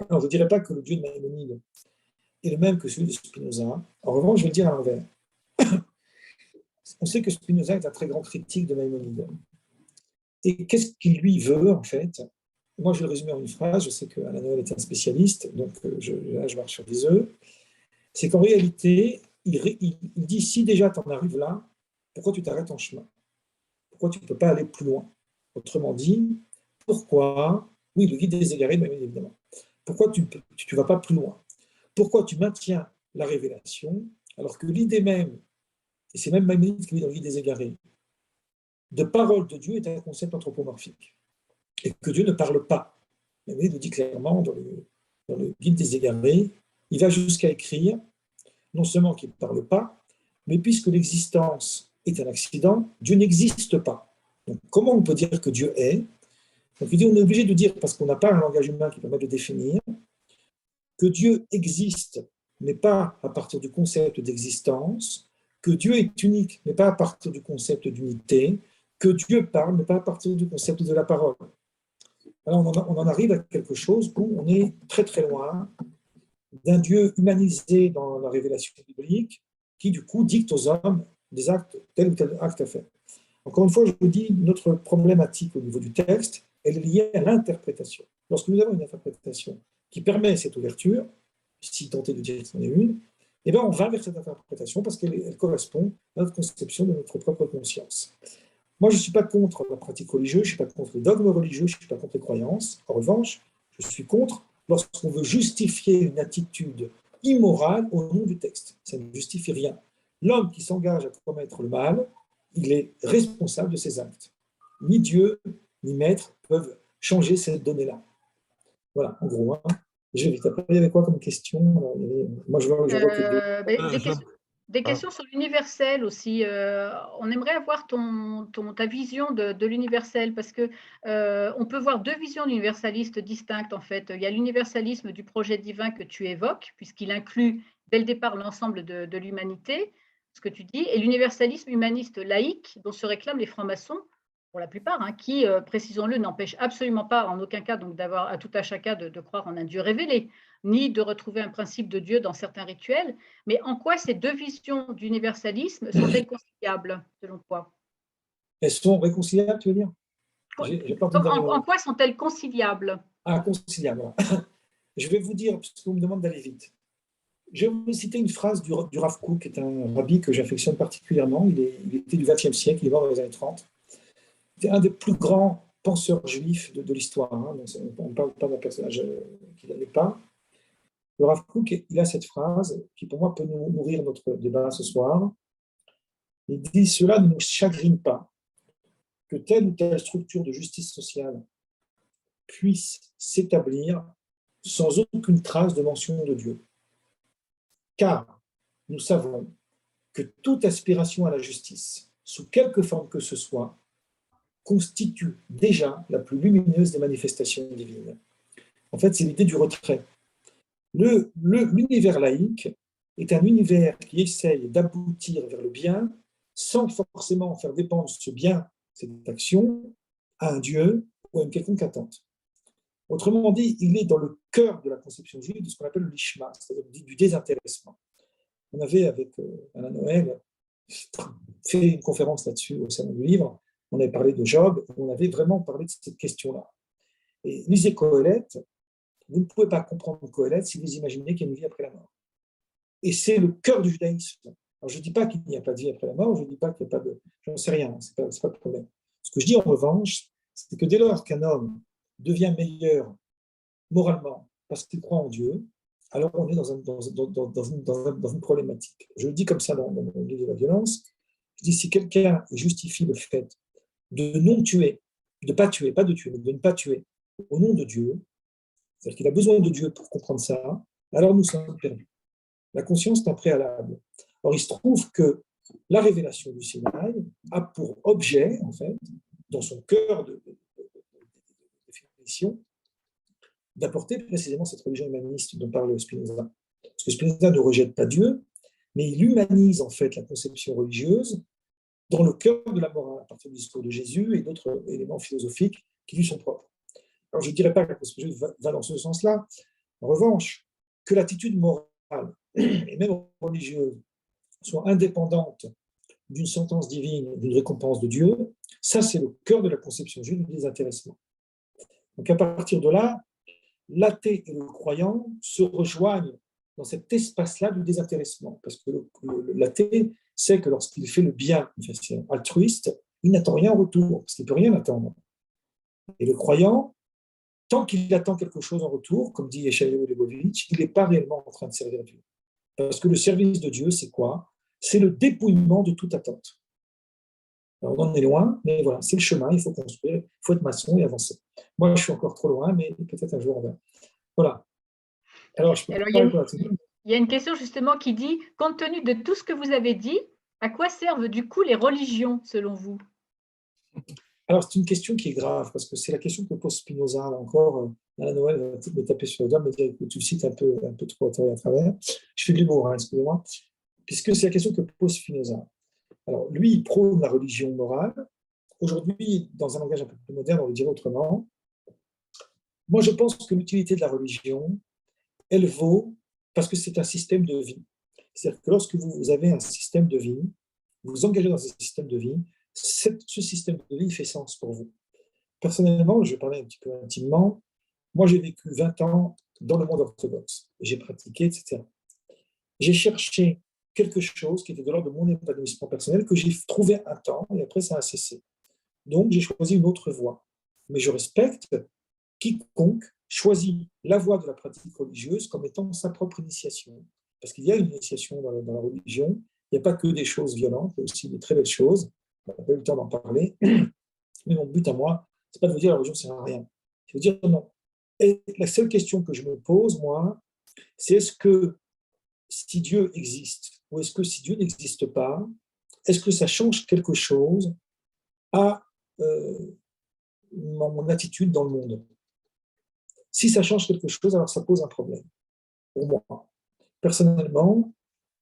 Speaker 1: Alors, je ne dirais pas que le Dieu de Maïmonide est le même que celui de Spinoza. En revanche, je vais le dire à l'envers. On sait que Spinoza est un très grand critique de Maïmonide. Et qu'est-ce qu'il lui veut, en fait? Moi, je vais le résumer en une phrase. Je sais qu'Alain Noël est un spécialiste, donc là, je marche sur des œufs. C'est qu'en réalité, il dit, si déjà tu en arrives là, pourquoi tu t'arrêtes en chemin? Pourquoi tu ne peux pas aller plus loin? Autrement dit, pourquoi, oui, le guide des égarés, évidemment, pourquoi tu ne vas pas plus loin? Pourquoi tu maintiens la révélation alors que l'idée même, et c'est même Maïmonide qui dit dans le guide des égarés, de parole de Dieu est un concept anthropomorphique et que Dieu ne parle pas. Maïmonide le dit clairement dans le guide des égarés, il va jusqu'à écrire non seulement qu'il ne parle pas, mais puisque l'existence est un accident, Dieu n'existe pas. Donc, comment on peut dire que Dieu est? Donc, il dit, on est obligé de dire, parce qu'on n'a pas un langage humain qui permet de définir, que Dieu existe, mais pas à partir du concept d'existence, que Dieu est unique, mais pas à partir du concept d'unité, que Dieu parle, mais pas à partir du concept de la parole. Alors, on en arrive à quelque chose où on est très très loin d'un Dieu humanisé dans la révélation biblique, qui du coup dicte aux hommes des actes, tel ou tel acte à faire. Encore une fois, je vous dis, notre problématique au niveau du texte, elle est liée à l'interprétation. Lorsque nous avons une interprétation qui permet cette ouverture, si tenter de dire qu'il y en a une, eh bien on va vers cette interprétation parce qu'elle correspond à notre conception de notre propre conscience. Moi, je ne suis pas contre la pratique religieuse, je ne suis pas contre les dogmes religieux, je ne suis pas contre les croyances. En revanche, je suis contre lorsqu'on veut justifier une attitude immorale au nom du texte. Ça ne justifie rien. L'homme qui s'engage à commettre le mal, il est responsable de ses actes. Ni Dieu, ni Maître peuvent changer cette donnée-là. Voilà, en gros. Hein. Je vais vite. Après, il y avait quoi comme question? Moi, je vois que
Speaker 2: des questions sur l'universel aussi. On aimerait avoir ta vision de l'universel parce que on peut voir deux visions d'universalistes distinctes en fait. Il y a l'universalisme du projet divin que tu évoques, puisqu'il inclut dès le départ l'ensemble de l'humanité, ce que tu dis, et l'universalisme humaniste laïque dont se réclament les francs-maçons pour la plupart, hein, qui, précisons-le, n'empêche absolument pas, en aucun cas, donc d'avoir à tout à chacun de croire en un Dieu révélé, ni de retrouver un principe de Dieu dans certains rituels. Mais en quoi ces deux visions d'universalisme sont-elles conciliables, selon toi?
Speaker 1: Elles sont réconciliables, tu veux dire?
Speaker 2: En quoi sont-elles conciliables?
Speaker 1: Ah, conciliables. Je vais vous dire, parce qu'on me demande d'aller vite. Je vais vous citer une phrase du Rav Kook, qui est un rabbi que j'affectionne particulièrement. Il était du XXe siècle, il est mort dans les années 30. C'était un des plus grands penseurs juifs de l'histoire. Hein. On ne parle pas d'un personnage qui n'avait pas. Le Rav Kook, il a cette phrase qui, pour moi, peut nous nourrir notre débat ce soir. Il dit « Cela ne nous chagrine pas que telle ou telle structure de justice sociale puisse s'établir sans aucune trace de mention de Dieu. Car nous savons que toute aspiration à la justice, sous quelque forme que ce soit, constitue déjà la plus lumineuse des manifestations divines. » En fait, c'est l'idée du retrait. L'univers laïque est un univers qui essaye d'aboutir vers le bien sans forcément faire dépendre ce bien, cette action, à un Dieu ou à une quelconque attente. Autrement dit, il est dans le cœur de la conception juive de ce qu'on appelle le lishma, c'est-à-dire du désintéressement. On avait, avec Alain Noël, fait une conférence là-dessus au Salon du Livre. On avait parlé de Job, et on avait vraiment parlé de cette question-là. Et lisez Qoheleth, vous ne pouvez pas comprendre Qoheleth si vous imaginez qu'il y a une vie après la mort. Et c'est le cœur du judaïsme. Alors, je ne dis pas qu'il n'y a pas de vie après la mort, je ne dis pas qu'il n'y a pas de... J'en sais rien, ce n'est pas le problème. Ce que je dis en revanche, c'est que dès lors qu'un homme devient meilleur moralement parce qu'il croit en Dieu, alors on est dans une problématique. Je le dis comme ça dans mon livre de la violence. Je dis si quelqu'un justifie le fait de non tuer, de ne pas tuer, pas de tuer, mais de ne pas tuer au nom de Dieu, c'est-à-dire qu'il a besoin de Dieu pour comprendre ça, alors nous sommes perdus. La conscience est un préalable. Or, il se trouve que la révélation du Sinaï a pour objet, en fait, dans son cœur de définition, d'apporter précisément cette religion humaniste dont parle Spinoza. Parce que Spinoza ne rejette pas Dieu, mais il humanise en fait la conception religieuse dans le cœur de la morale, à partir du discours de Jésus et d'autres éléments philosophiques qui lui sont propres. Alors je ne dirais pas que la conception va dans ce sens-là. En revanche, que l'attitude morale et même religieuse soit indépendante d'une sentence divine, d'une récompense de Dieu, ça c'est le cœur de la conception juive du désintéressement. Donc à partir de là, l'athée et le croyant se rejoignent dans cet espace-là du désintéressement. Parce que l'athée sait que lorsqu'il fait le bien, c'est altruiste, il n'attend rien en retour, parce qu'il ne peut rien attendre. Et le croyant, tant qu'il attend quelque chose en retour, comme dit Yeshayahu Lebovitch, il n'est pas réellement en train de servir Dieu. Parce que le service de Dieu, c'est quoi? C'est le dépouillement de toute attente. Alors, on en est loin, mais voilà, c'est le chemin, il faut construire, il faut être maçon et avancer. Moi, je suis encore trop loin, mais peut-être un jour on verra. Voilà. Alors,
Speaker 2: il y a une question justement qui dit, compte tenu de tout ce que vous avez dit, à quoi servent du coup les religions, selon vous?
Speaker 1: Alors, c'est une question qui est grave, parce que c'est la question que pose Spinoza, là encore. Alain Noël va me taper sur le doigt, me dire que tu cites un peu trop à travers. Je fais de l'humour, hein, excusez-moi. Puisque c'est la question que pose Spinoza. Alors, lui, il prône la religion morale. Aujourd'hui, dans un langage un peu plus moderne, on le dirait autrement. Moi, je pense que l'utilité de la religion, elle vaut parce que c'est un système de vie. C'est-à-dire que lorsque vous avez un système de vie, vous vous engagez dans un système de vie, ce système de vie fait sens pour vous. Personnellement, je vais parler un petit peu intimement, moi j'ai vécu 20 ans dans le monde orthodoxe, j'ai pratiqué, etc. J'ai cherché quelque chose qui était de l'ordre de mon épanouissement personnel que j'ai trouvé un temps et après ça a cessé. Donc j'ai choisi une autre voie. Mais je respecte quiconque choisit la voie de la pratique religieuse comme étant sa propre initiation. Parce qu'il y a une initiation dans la religion, il n'y a pas que des choses violentes, il y a aussi des très belles choses. On n'a pas eu le temps d'en parler. Mais mon but à moi, ce n'est pas de vous dire la religion ne sert à rien. Je veux dire non. Et la seule question que je me pose, moi, c'est est-ce que si Dieu existe, ou est-ce que si Dieu n'existe pas, est-ce que ça change quelque chose à mon attitude dans le monde? Si ça change quelque chose, alors ça pose un problème pour moi. Personnellement,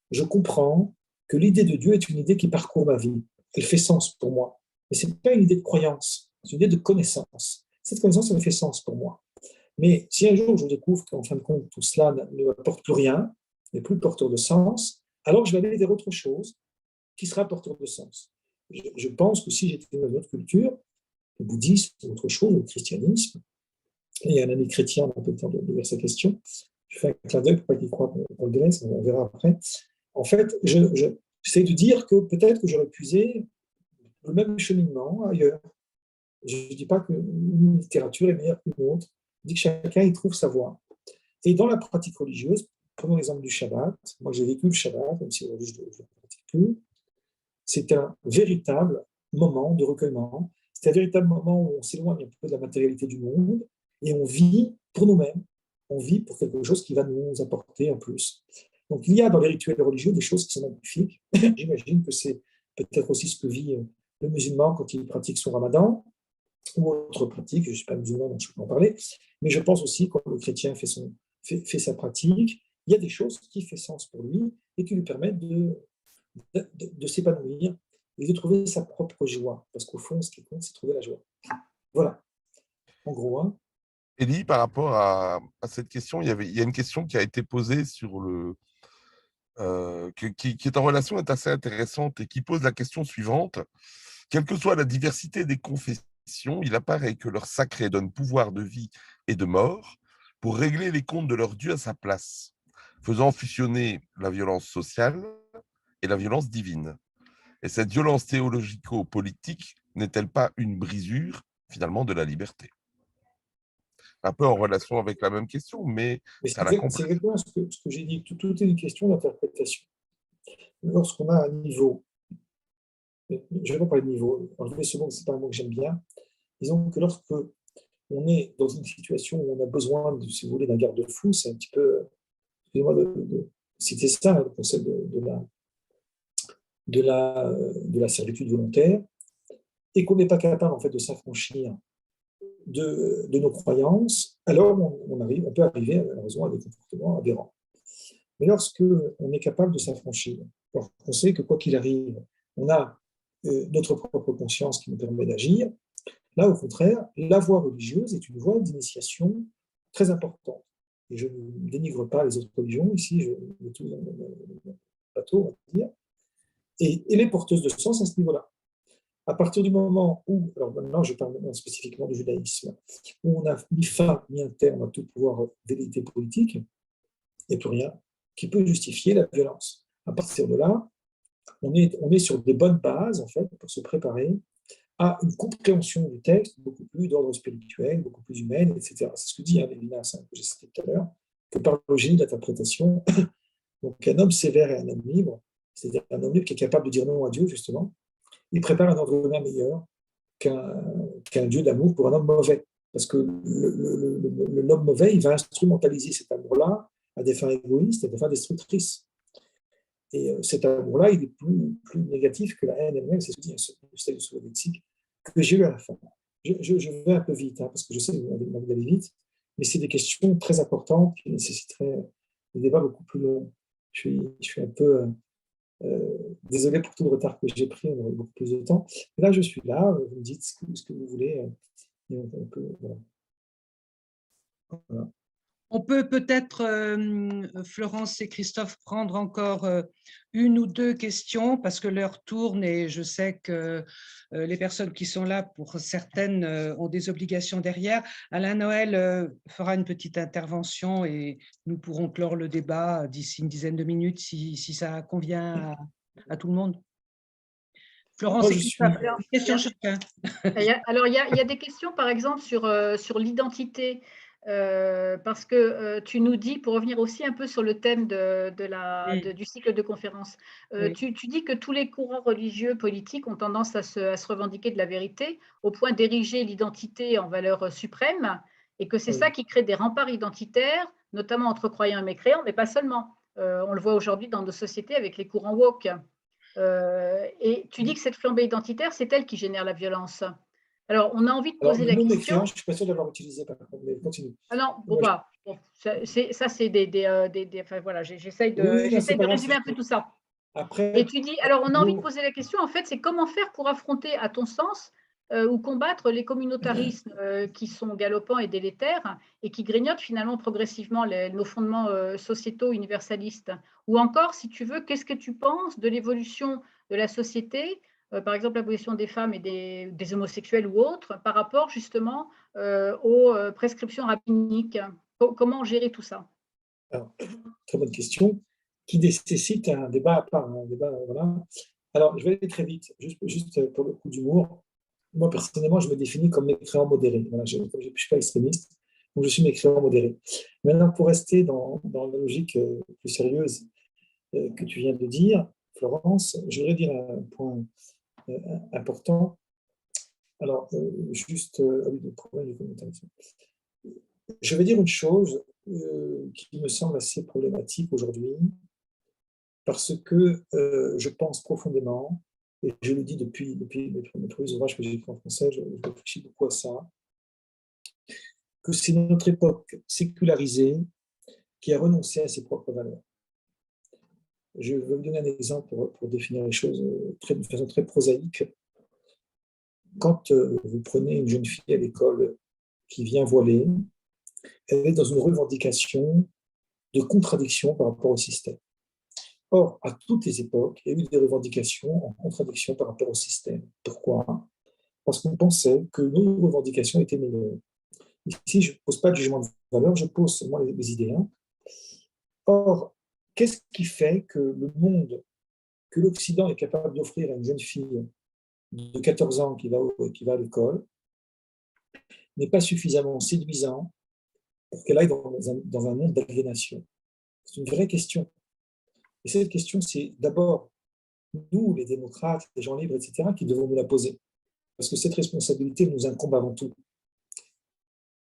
Speaker 1: je comprends que l'idée de Dieu est une idée qui parcourt ma vie. Elle fait sens pour moi. Mais ce n'est pas une idée de croyance, c'est une idée de connaissance. Cette connaissance, elle fait sens pour moi. Mais si un jour je découvre qu'en fin de compte, tout cela ne m'apporte plus rien, n'est plus porteur de sens, alors je vais aller vers autre chose qui sera porteur de sens. Je pense que si j'étais dans une autre culture, le bouddhisme, autre chose, le christianisme, et il y a un ami chrétien, on a peu le temps de lire sa question, je fais un clin d'œil pour pas qu'il croie qu'on le délaisse, on verra après. En fait, j'essaie de dire que peut-être que j'aurais puisé le même cheminement ailleurs. Je ne dis pas qu'une littérature est meilleure qu'une autre, je dis que chacun y trouve sa voie. Et dans la pratique religieuse, prenons l'exemple du Shabbat, moi j'ai vécu le Shabbat, même si aujourd'hui je ne le pratique plus, c'est un véritable moment de recueillement, c'est un véritable moment où on s'éloigne un peu de la matérialité du monde et on vit pour nous-mêmes, on vit pour quelque chose qui va nous apporter un plus. Donc il y a dans les rituels religieux des choses qui sont magnifiques. J'imagine que c'est peut-être aussi ce que vit le musulman quand il pratique son ramadan, ou autre pratique, je ne suis pas musulman donc je ne peux pas en parler, mais je pense aussi quand le chrétien fait sa pratique, il y a des choses qui font sens pour lui et qui lui permettent de s'épanouir et de trouver sa propre joie. Parce qu'au fond, ce qui compte, c'est trouver la joie. Voilà, en gros. Hein.
Speaker 3: Elie, par rapport à cette question, il y a une question qui a été posée sur qui est en relation, est assez intéressante et qui pose la question suivante. Quelle que soit la diversité des confessions, il apparaît que leur sacré donne pouvoir de vie et de mort pour régler les comptes de leur Dieu à sa place, faisant fusionner la violence sociale et la violence divine. Et cette violence théologico-politique n'est-elle pas une brisure, finalement, de la liberté? Un peu en relation avec la même question, mais ça la
Speaker 1: c'est
Speaker 3: comprend.
Speaker 1: exactement ce que j'ai dit. Tout est une question d'interprétation. Lorsqu'on a un niveau, je ne vais pas parler de niveau, enlever ce mot, ce n'est pas un mot que j'aime bien. Disons que lorsque on est dans une situation où on a besoin, si vous voulez, d'un garde-fou, c'est un petit peu, excusez-moi de citer ça, le concept de la servitude volontaire, et qu'on n'est pas capable en fait de s'affranchir de nos croyances, alors on peut arriver malheureusement à des comportements aberrants. Mais lorsque on est capable de s'affranchir, on sait que quoi qu'il arrive, on a notre propre conscience qui nous permet d'agir, là au contraire, la voie religieuse est une voie d'initiation très importante. Et je ne dénigre pas les autres religions, ici je mets tout dans le plateau, on va dire, et elle est porteuse de sens à ce niveau-là. À partir du moment où, alors maintenant je parle spécifiquement du judaïsme, où on a mis un terme à tout pouvoir velléité politique, il n'y a plus rien qui peut justifier la violence. À partir de là, on est sur des bonnes bases, en fait, pour se préparer à une compréhension du texte beaucoup plus d'ordre spirituel, beaucoup plus humaine, etc. C'est ce que dit Lévinas, que j'ai cité tout à l'heure, que par le génie de l'interprétation, donc un homme sévère et un homme libre, c'est-à-dire un homme libre qui est capable de dire non à Dieu, justement, il prépare un ordre humain meilleur qu'un Dieu d'amour pour un homme mauvais. Parce que l'homme mauvais, il va instrumentaliser cet amour-là à des fins égoïstes, à des fins destructrices. Et cet amour-là, il est plus négatif que la haine elle-même. C'est ce que dit le style soviétique que j'ai eu à la fin. Je vais un peu vite, hein, parce que je sais que vous avez envie d'aller vite, mais c'est des questions très importantes qui nécessiteraient des débats beaucoup plus longs. Je suis un peu désolé pour tout le retard que j'ai pris, on aurait beaucoup plus de temps. Mais là, je suis là, vous me dites ce que vous voulez, et on peut, voilà.
Speaker 4: On peut peut-être, Florence et Christophe, prendre encore une ou deux questions parce que l'heure tourne et je sais que les personnes qui sont là, pour certaines, ont des obligations derrière. Alain Noël fera une petite intervention et nous pourrons clore le débat d'ici une dizaine de minutes si ça convient à tout le monde. Florence
Speaker 1: Moi,
Speaker 4: et Christophe, une question chacun.
Speaker 2: Alors, il y a des questions, par exemple, sur l'identité. Parce que tu nous dis, pour revenir aussi un peu sur le thème du cycle de conférences,
Speaker 4: Oui.
Speaker 2: tu dis que tous les courants religieux, politiques ont tendance à se revendiquer de la vérité au point d'ériger l'identité en valeur suprême et que c'est ça qui crée des remparts identitaires, notamment entre croyants et mécréants, mais pas seulement. On le voit aujourd'hui dans nos sociétés avec les courants woke. Et tu dis que cette flambée identitaire, c'est elle qui génère la violence. Alors, on a envie de poser la question.
Speaker 1: Je ne suis pas sûr d'avoir utilisé, par contre, mais continue.
Speaker 2: Ah non, bon, ça, c'est enfin, voilà, j'essaye de résumer un peu tout ça.
Speaker 1: Après,
Speaker 2: et tu dis, alors, on a envie de poser la question, en fait, c'est comment faire pour affronter, à ton sens, ou combattre les communautarismes qui sont galopants et délétères et qui grignotent finalement progressivement nos fondements sociétaux universalistes. Ou encore, si tu veux, qu'est-ce que tu penses de l'évolution de la société, par exemple la position des femmes et des homosexuels ou autres, par rapport justement aux prescriptions rabbiniques? Comment gérer tout ça?
Speaker 1: Alors, très bonne question, qui nécessite un débat à part. Voilà. Alors, je vais aller très vite, juste pour le coup d'humour. Moi, personnellement, je me définis comme mécréant modéré. Voilà, je ne suis pas extrémiste, donc je suis mécréant modéré. Maintenant, pour rester dans la logique plus sérieuse que tu viens de dire, Florence, je voudrais dire un point important. Alors, le problème du commentaire. Je vais dire une chose qui me semble assez problématique aujourd'hui, parce que je pense profondément, et je le dis depuis mes premiers ouvrages que j'ai écrits en français, je réfléchis beaucoup à ça, que c'est notre époque sécularisée qui a renoncé à ses propres valeurs. Je vais vous donner un exemple pour définir les choses de façon très prosaïque. Quand vous prenez une jeune fille à l'école qui vient voilée, elle est dans une revendication de contradiction par rapport au système. Or, à toutes les époques, il y a eu des revendications en contradiction par rapport au système. Pourquoi? Parce qu'on pensait que nos revendications étaient meilleures. Ici, je ne pose pas de jugement de valeur, je pose seulement les idées. Or, qu'est-ce qui fait que le monde, que l'Occident est capable d'offrir à une jeune fille de 14 ans qui va à l'école, n'est pas suffisamment séduisant pour qu'elle aille dans un monde d'aliénation? C'est une vraie question. Et cette question, c'est d'abord nous, les démocrates, les gens libres, etc., qui devons nous la poser. Parce que cette responsabilité nous incombe avant tout.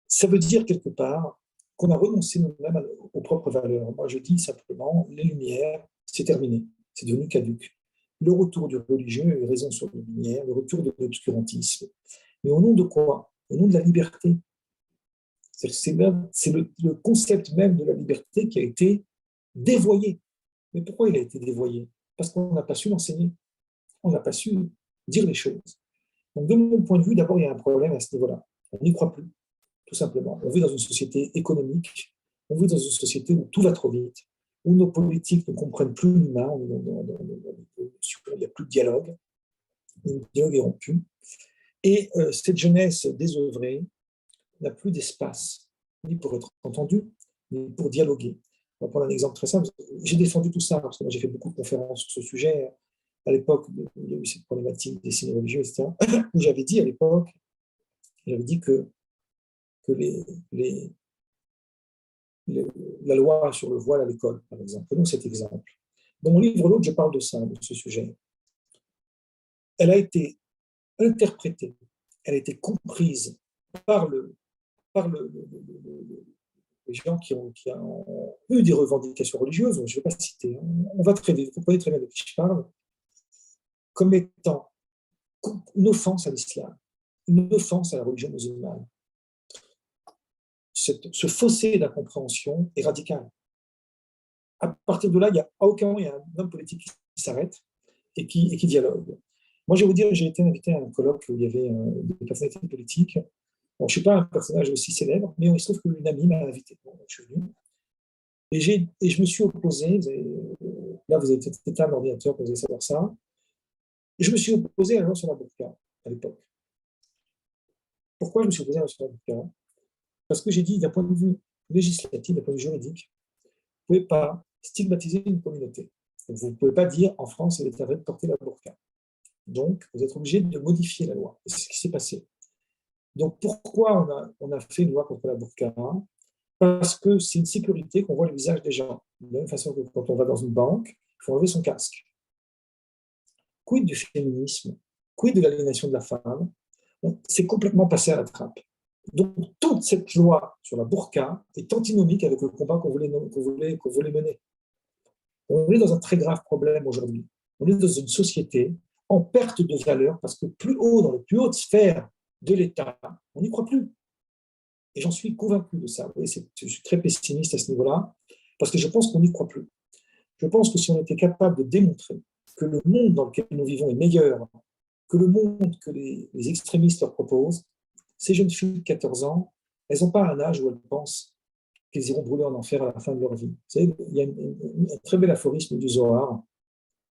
Speaker 1: Ça veut dire quelque part qu'on a renoncé nous-mêmes aux propres valeurs. Moi, je dis simplement, les Lumières, c'est terminé, c'est devenu caduc. Le retour du religieux est raison sur les Lumières, le retour de l'obscurantisme. Mais au nom de quoi? Au nom de la liberté. C'est le concept même de la liberté qui a été dévoyé. Mais pourquoi il a été dévoyé? Parce qu'on n'a pas su l'enseigner. On n'a pas su dire les choses. Donc, de mon point de vue, d'abord, il y a un problème à ce niveau-là. On n'y croit plus, tout simplement. On vit dans une société économique, on vit dans une société où tout va trop vite, où nos politiques ne comprennent plus l'humain, il n'y a plus de dialogue, le dialogue est rompu. Et cette jeunesse désœuvrée n'a plus d'espace, ni pour être entendue, ni pour dialoguer. On va prendre un exemple très simple. J'ai défendu tout ça, parce que moi j'ai fait beaucoup de conférences sur ce sujet, à l'époque où il y a eu cette problématique des signes religieux, etc., où j'avais dit à l'époque, que la loi sur le voile à l'école, par exemple, prenons cet exemple. Dans mon livre L'autre, je parle de ça, de ce sujet. Elle a été interprétée, elle a été comprise par les gens qui ont eu des revendications religieuses, je ne vais pas citer, on va très vite, vous comprenez très bien de qui je parle, comme étant une offense à l'islam, une offense à la religion musulmane. Ce fossé d'incompréhension est radical. À partir de là, à aucun moment, il y a un homme politique qui s'arrête et qui dialogue. Moi, je vais vous dire, j'ai été invité à un colloque où il y avait des personnalités politiques je ne suis pas un personnage aussi célèbre, mais il se trouve qu'une amie m'a invité. Bon, donc, je suis venu. Et je me suis opposé, là vous avez peut-être éteint l'ordinateur pour vous allez savoir ça, et je me suis opposé à la loi sur la burqa à l'époque. Pourquoi je me suis opposé à la loi sur la burqa? Parce que j'ai dit, d'un point de vue législatif, d'un point de vue juridique, vous ne pouvez pas stigmatiser une communauté. Donc, vous ne pouvez pas dire en France, il est interdit de porter la burqa. Donc, vous êtes obligé de modifier la loi. C'est ce qui s'est passé. Donc, pourquoi on a fait une loi contre la burqa? Parce que c'est une sécurité qu'on voit le visage des gens. De la même façon que quand on va dans une banque, il faut enlever son casque. Quid du féminisme? Quid de l'aliénation de la femme? C'est complètement passé à la trappe. Donc, toute cette loi sur la burqa est antinomique avec le combat qu'on voulait mener. On est dans un très grave problème aujourd'hui. On est dans une société en perte de valeur parce que plus haut, dans les plus hautes sphères de l'État, on n'y croit plus. Et j'en suis convaincu de ça. Vous voyez, je suis très pessimiste à ce niveau-là parce que je pense qu'on n'y croit plus. Je pense que si on était capable de démontrer que le monde dans lequel nous vivons est meilleur que le monde que les extrémistes leur proposent, ces jeunes filles de 14 ans, elles n'ont pas un âge où elles pensent qu'elles iront brûler en enfer à la fin de leur vie. Vous savez, il y a un très bel aphorisme du Zohar.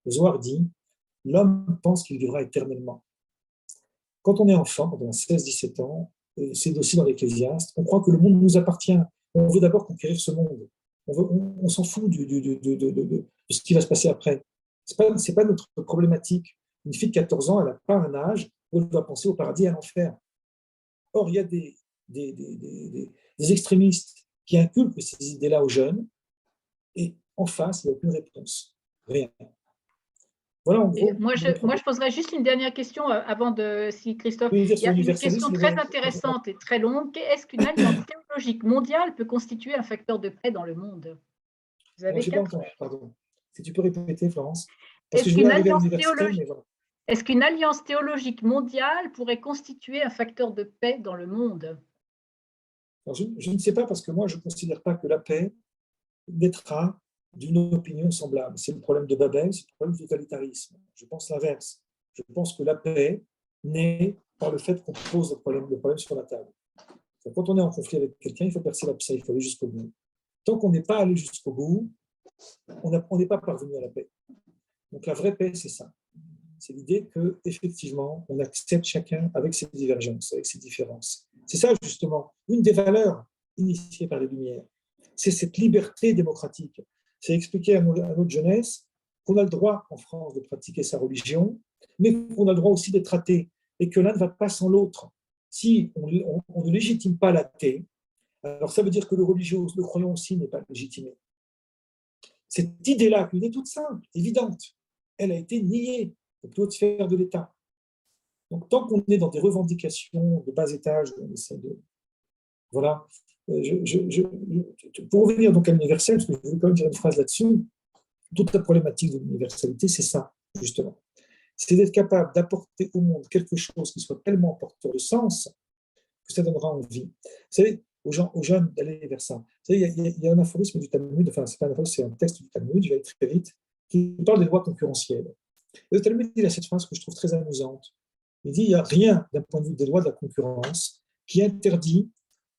Speaker 1: Le Zohar dit « L'homme pense qu'il vivra éternellement ». Quand on est enfant, quand on a 16-17 ans, et c'est aussi dans l'Ecclésiaste, on croit que le monde nous appartient. On veut d'abord conquérir ce monde. On s'en fout de ce qui va se passer après. Ce n'est pas notre problématique. Une fille de 14 ans, elle n'a pas un âge où elle doit penser au paradis et à l'enfer. Or, il y a des extrémistes qui inculquent ces idées-là aux jeunes, et en face, il n'y a aucune réponse. Rien. Voilà, en gros.
Speaker 2: Moi, je poserais juste une dernière question avant de, si Christophe.
Speaker 1: Oui,
Speaker 2: il y a une question très intéressante et très longue. Est-ce qu'une alliance théologique mondiale peut constituer un facteur de paix dans le monde? Vous avez
Speaker 1: pardon. Si tu peux répéter, Florence.
Speaker 2: Est-ce qu'une alliance théologique mondiale pourrait constituer un facteur de paix dans le monde?
Speaker 1: Alors, je ne sais pas, parce que moi, je ne considère pas que la paix naîtra d'une opinion semblable. C'est le problème de Babel, c'est le problème du totalitarisme. Je pense l'inverse. Je pense que la paix naît par le fait qu'on pose le problème sur la table. Donc, quand on est en conflit avec quelqu'un, il faut percer l'abcès, il faut aller jusqu'au bout. Tant qu'on n'est pas allé jusqu'au bout, on n'est pas parvenu à la paix. Donc la vraie paix, c'est ça. C'est l'idée qu'effectivement, on accepte chacun avec ses divergences, avec ses différences. C'est ça, justement, une des valeurs initiées par les Lumières. C'est cette liberté démocratique. C'est expliquer à notre jeunesse qu'on a le droit en France de pratiquer sa religion, mais qu'on a le droit aussi d'être athée, et que l'un ne va pas sans l'autre. Si on ne légitime pas l'athée, alors ça veut dire que le religieux, le croyant aussi n'est pas légitimé. Cette idée-là, une idée toute simple, évidente, elle a été niée aux plus hautes sphères de l'État. Donc, tant qu'on est dans des revendications de bas étage, on essaie de... Voilà. Pour revenir donc à l'universel, parce que je veux quand même dire une phrase là-dessus, toute la problématique de l'universalité, c'est ça, justement. C'est d'être capable d'apporter au monde quelque chose qui soit tellement porteur de sens que ça donnera envie. Vous savez, aux jeunes d'aller vers ça. Vous savez, il y a un aphorisme du Talmud, enfin, c'est pas un aphorisme, c'est un texte du Talmud, je vais aller très vite, qui parle des lois concurrentielles. Et le Talmud, il a cette phrase que je trouve très amusante. Il dit, il n'y a rien, d'un point de vue des lois de la concurrence, qui interdit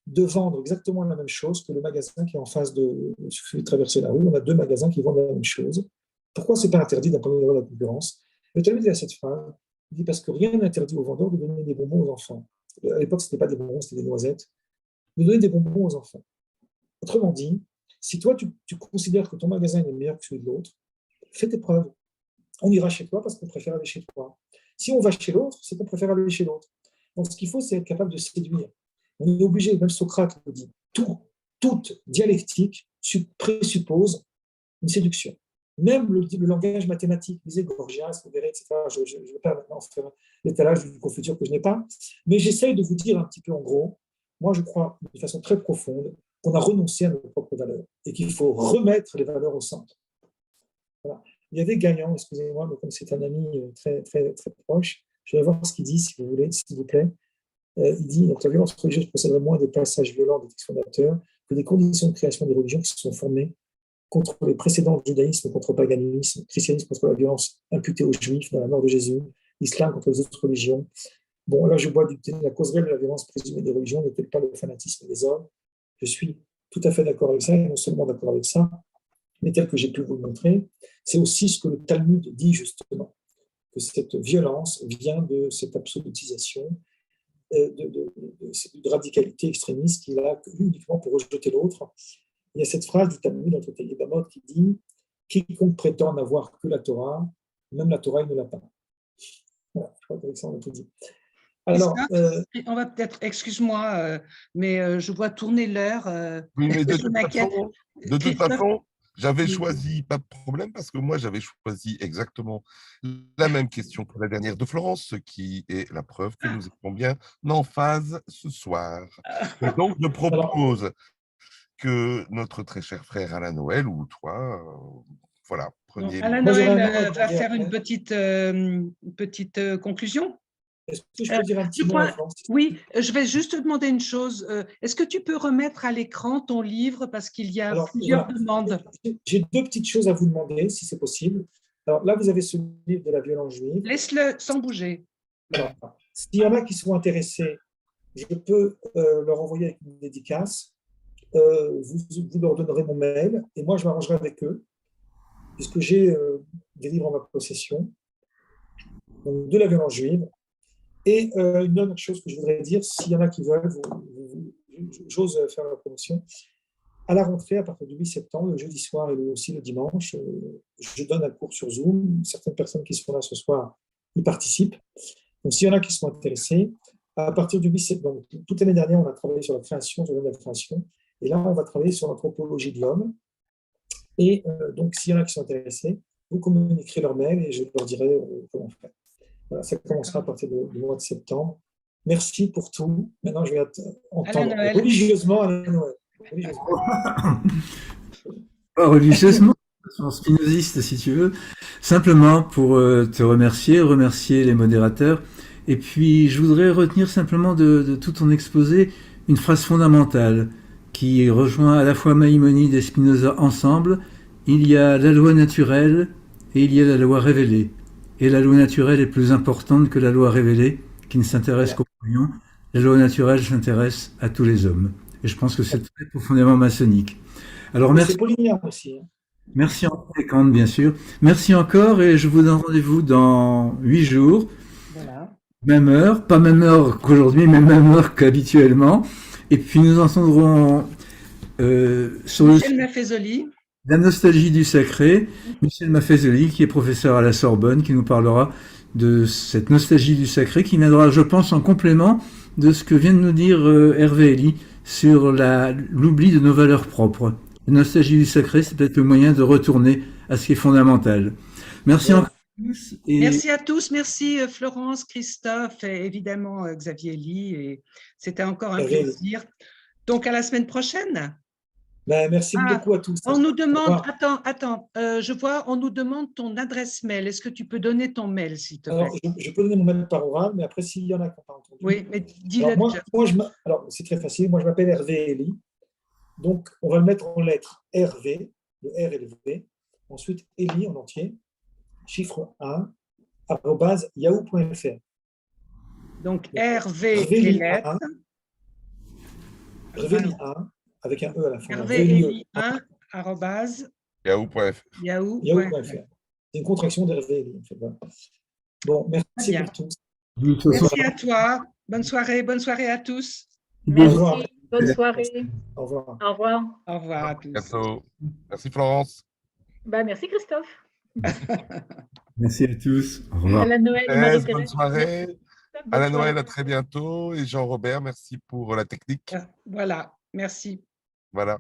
Speaker 1: de vendre exactement la même chose que le magasin qui est en face de... Il suffit de traverser la rue, on a deux magasins qui vendent la même chose. Pourquoi ce n'est pas interdit d'un point de vue des lois de la concurrence? Le Talmud, il a cette phrase, il dit, parce que rien n'interdit aux vendeurs de donner des bonbons aux enfants. À l'époque, ce n'était pas des bonbons, c'était des noisettes. De donner des bonbons aux enfants. Autrement dit, si toi, tu considères que ton magasin est meilleur que celui de l'autre, fais tes preuves. On ira chez toi parce qu'on préfère aller chez toi. Si on va chez l'autre, c'est qu'on préfère aller chez l'autre. Donc, ce qu'il faut, c'est être capable de séduire. On est obligé, même Socrate le dit, toute dialectique présuppose une séduction. Même le langage mathématique, disait Gorgias, vous verrez, etc. Je ne vais pas maintenant faire l'étalage d'une confuture que je n'ai pas, mais j'essaye de vous dire un petit peu en gros. Moi, je crois de façon très profonde qu'on a renoncé à nos propres valeurs et qu'il faut remettre les valeurs au centre. Voilà. Il y a des gagnants, excusez-moi, mais comme c'est un ami très, très, très proche, je vais voir ce qu'il dit, si vous voulez, s'il vous plaît. Il dit donc, la violence religieuse procèderait moins des passages violents des textes fondateurs que des conditions de création des religions qui se sont formées contre les précédents judaïsme, contre le paganisme, christianisme contre la violence imputée aux juifs dans la mort de Jésus, l'islam contre les autres religions, Bon, là, je bois du thé. La cause réelle de la violence présumée des religions n'est-elle pas le fanatisme des hommes? Je suis tout à fait d'accord avec ça, et non seulement d'accord avec ça, mais tel que j'ai pu vous le montrer, c'est aussi ce que le Talmud dit justement, que cette violence vient de cette absolutisation, de radicalité extrémiste qui est là uniquement pour rejeter l'autre. Il y a cette phrase du Talmud, entre Yebamot, qui dit « Quiconque prétend n'avoir que la Torah, même la Torah, il ne l'a pas ». Voilà, je crois qu'avec ça, on a tout dit. Alors,
Speaker 4: on va peut-être, excuse-moi, mais je vois tourner l'heure.
Speaker 3: Oui, mais de
Speaker 4: je m'inquiète.
Speaker 3: toute façon, j'avais choisi, pas de problème, parce que moi, j'avais choisi exactement la même question que la dernière de Florence, ce qui est la preuve que nous étions bien en phase ce soir. Et donc, je propose que notre très cher frère Alain Noël, ou toi, voilà,
Speaker 4: preniez… Alain Noël va faire une petite conclusion.
Speaker 1: Est-ce que je peux dire un petit mot, Florence ?
Speaker 4: Oui, je vais juste te demander une chose. Est-ce que tu peux remettre à l'écran ton livre parce qu'il y a plusieurs demandes?
Speaker 1: J'ai deux petites choses à vous demander, si c'est possible. Alors là, vous avez ce livre de la violence juive.
Speaker 4: Laisse-le sans bouger.
Speaker 1: Alors, s'il y en a qui sont intéressés, je peux leur envoyer avec une dédicace. Vous leur donnerez mon mail et moi, je m'arrangerai avec eux, puisque j'ai des livres en ma possession, donc de la violence juive. Et une autre chose que je voudrais dire, s'il y en a qui veulent, j'ose faire la promotion, à la rentrée, à partir du 8 septembre, le jeudi soir et aussi le dimanche, je donne un cours sur Zoom. Certaines personnes qui sont là ce soir y participent. Donc, s'il y en a qui sont intéressés, à partir du 8 septembre, toute l'année dernière, on a travaillé sur la création, sur la création, et là, on va travailler sur l'anthropologie de l'homme. Et donc, s'il y en a qui sont intéressés, vous communiquerez leur mail et je leur dirai comment faire. Voilà, ça commencera à partir du mois de septembre. Merci pour tout. Maintenant, je vais entendre religieusement Alain Noël.
Speaker 5: Pas religieusement, spinoziste si tu veux. Simplement pour te remercier les modérateurs. Et puis, je voudrais retenir simplement de tout ton exposé une phrase fondamentale qui rejoint à la fois Maïmonide et Spinoza ensemble. Il y a la loi naturelle et il y a la loi révélée. Et la loi naturelle est plus importante que la loi révélée, qui ne s'intéresse qu'aux croyants. La loi naturelle s'intéresse à tous les hommes. Et je pense que c'est très profondément maçonnique. Alors merci.
Speaker 1: C'est polynéen aussi. Hein.
Speaker 5: Merci encore, et Kant, bien sûr. Merci encore, et je vous donne rendez-vous dans 8 jours.
Speaker 4: Voilà.
Speaker 5: Même heure, pas même heure qu'aujourd'hui, mais même heure qu'habituellement. Et puis nous entendrons sur
Speaker 4: Michel Maffezoli.
Speaker 5: La nostalgie du sacré, Michel Maffezoli, qui est professeur à la Sorbonne, qui nous parlera de cette nostalgie du sacré, qui viendra, je pense, en complément de ce que vient de nous dire Hervé Elie sur l'oubli de nos valeurs propres. La nostalgie du sacré, c'est peut-être le moyen de retourner à ce qui est fondamental. Merci encore à tous.
Speaker 4: Merci à tous. Merci Florence, Christophe et évidemment Xavier Elie. Et c'était encore un plaisir. Donc à la semaine prochaine.
Speaker 1: Ben, merci beaucoup à tous.
Speaker 4: On nous demande, attends, je vois, on nous demande ton adresse mail. Est-ce que tu peux donner ton mail, s'il te plaît?
Speaker 1: Alors, je peux donner mon mail par oral, mais après, s'il y en a qui n'ont pas entendu.
Speaker 4: Oui, mais dis-le
Speaker 1: déjà. Alors, c'est très facile. Moi, je m'appelle Hervé Elie. Donc, on va le mettre en lettres RV, le R et le V. Ensuite, Elie en entier, chiffre 1, @yahoo.fr.
Speaker 4: Donc, Hervé les lettres.
Speaker 1: Hervé Elie 1. Avec un E à la fin.
Speaker 4: Hervé 1
Speaker 3: @yahoo.fr.
Speaker 1: C'est une contraction d'Hervé Elie. En fait. Voilà. Bon, merci pour tous.
Speaker 4: Merci à toi. Bonne soirée à tous.
Speaker 2: Merci. Bonne soirée.
Speaker 1: Au revoir.
Speaker 2: Au revoir.
Speaker 4: Au revoir à tous.
Speaker 3: Bientôt. Merci Florence.
Speaker 2: Merci Christophe.
Speaker 5: Merci à tous. Au revoir.
Speaker 2: Alain Noël,
Speaker 3: bonne soirée. Alain Noël, à très bientôt. Et Jean-Robert, merci pour la technique.
Speaker 4: Voilà, merci.
Speaker 3: Voilà.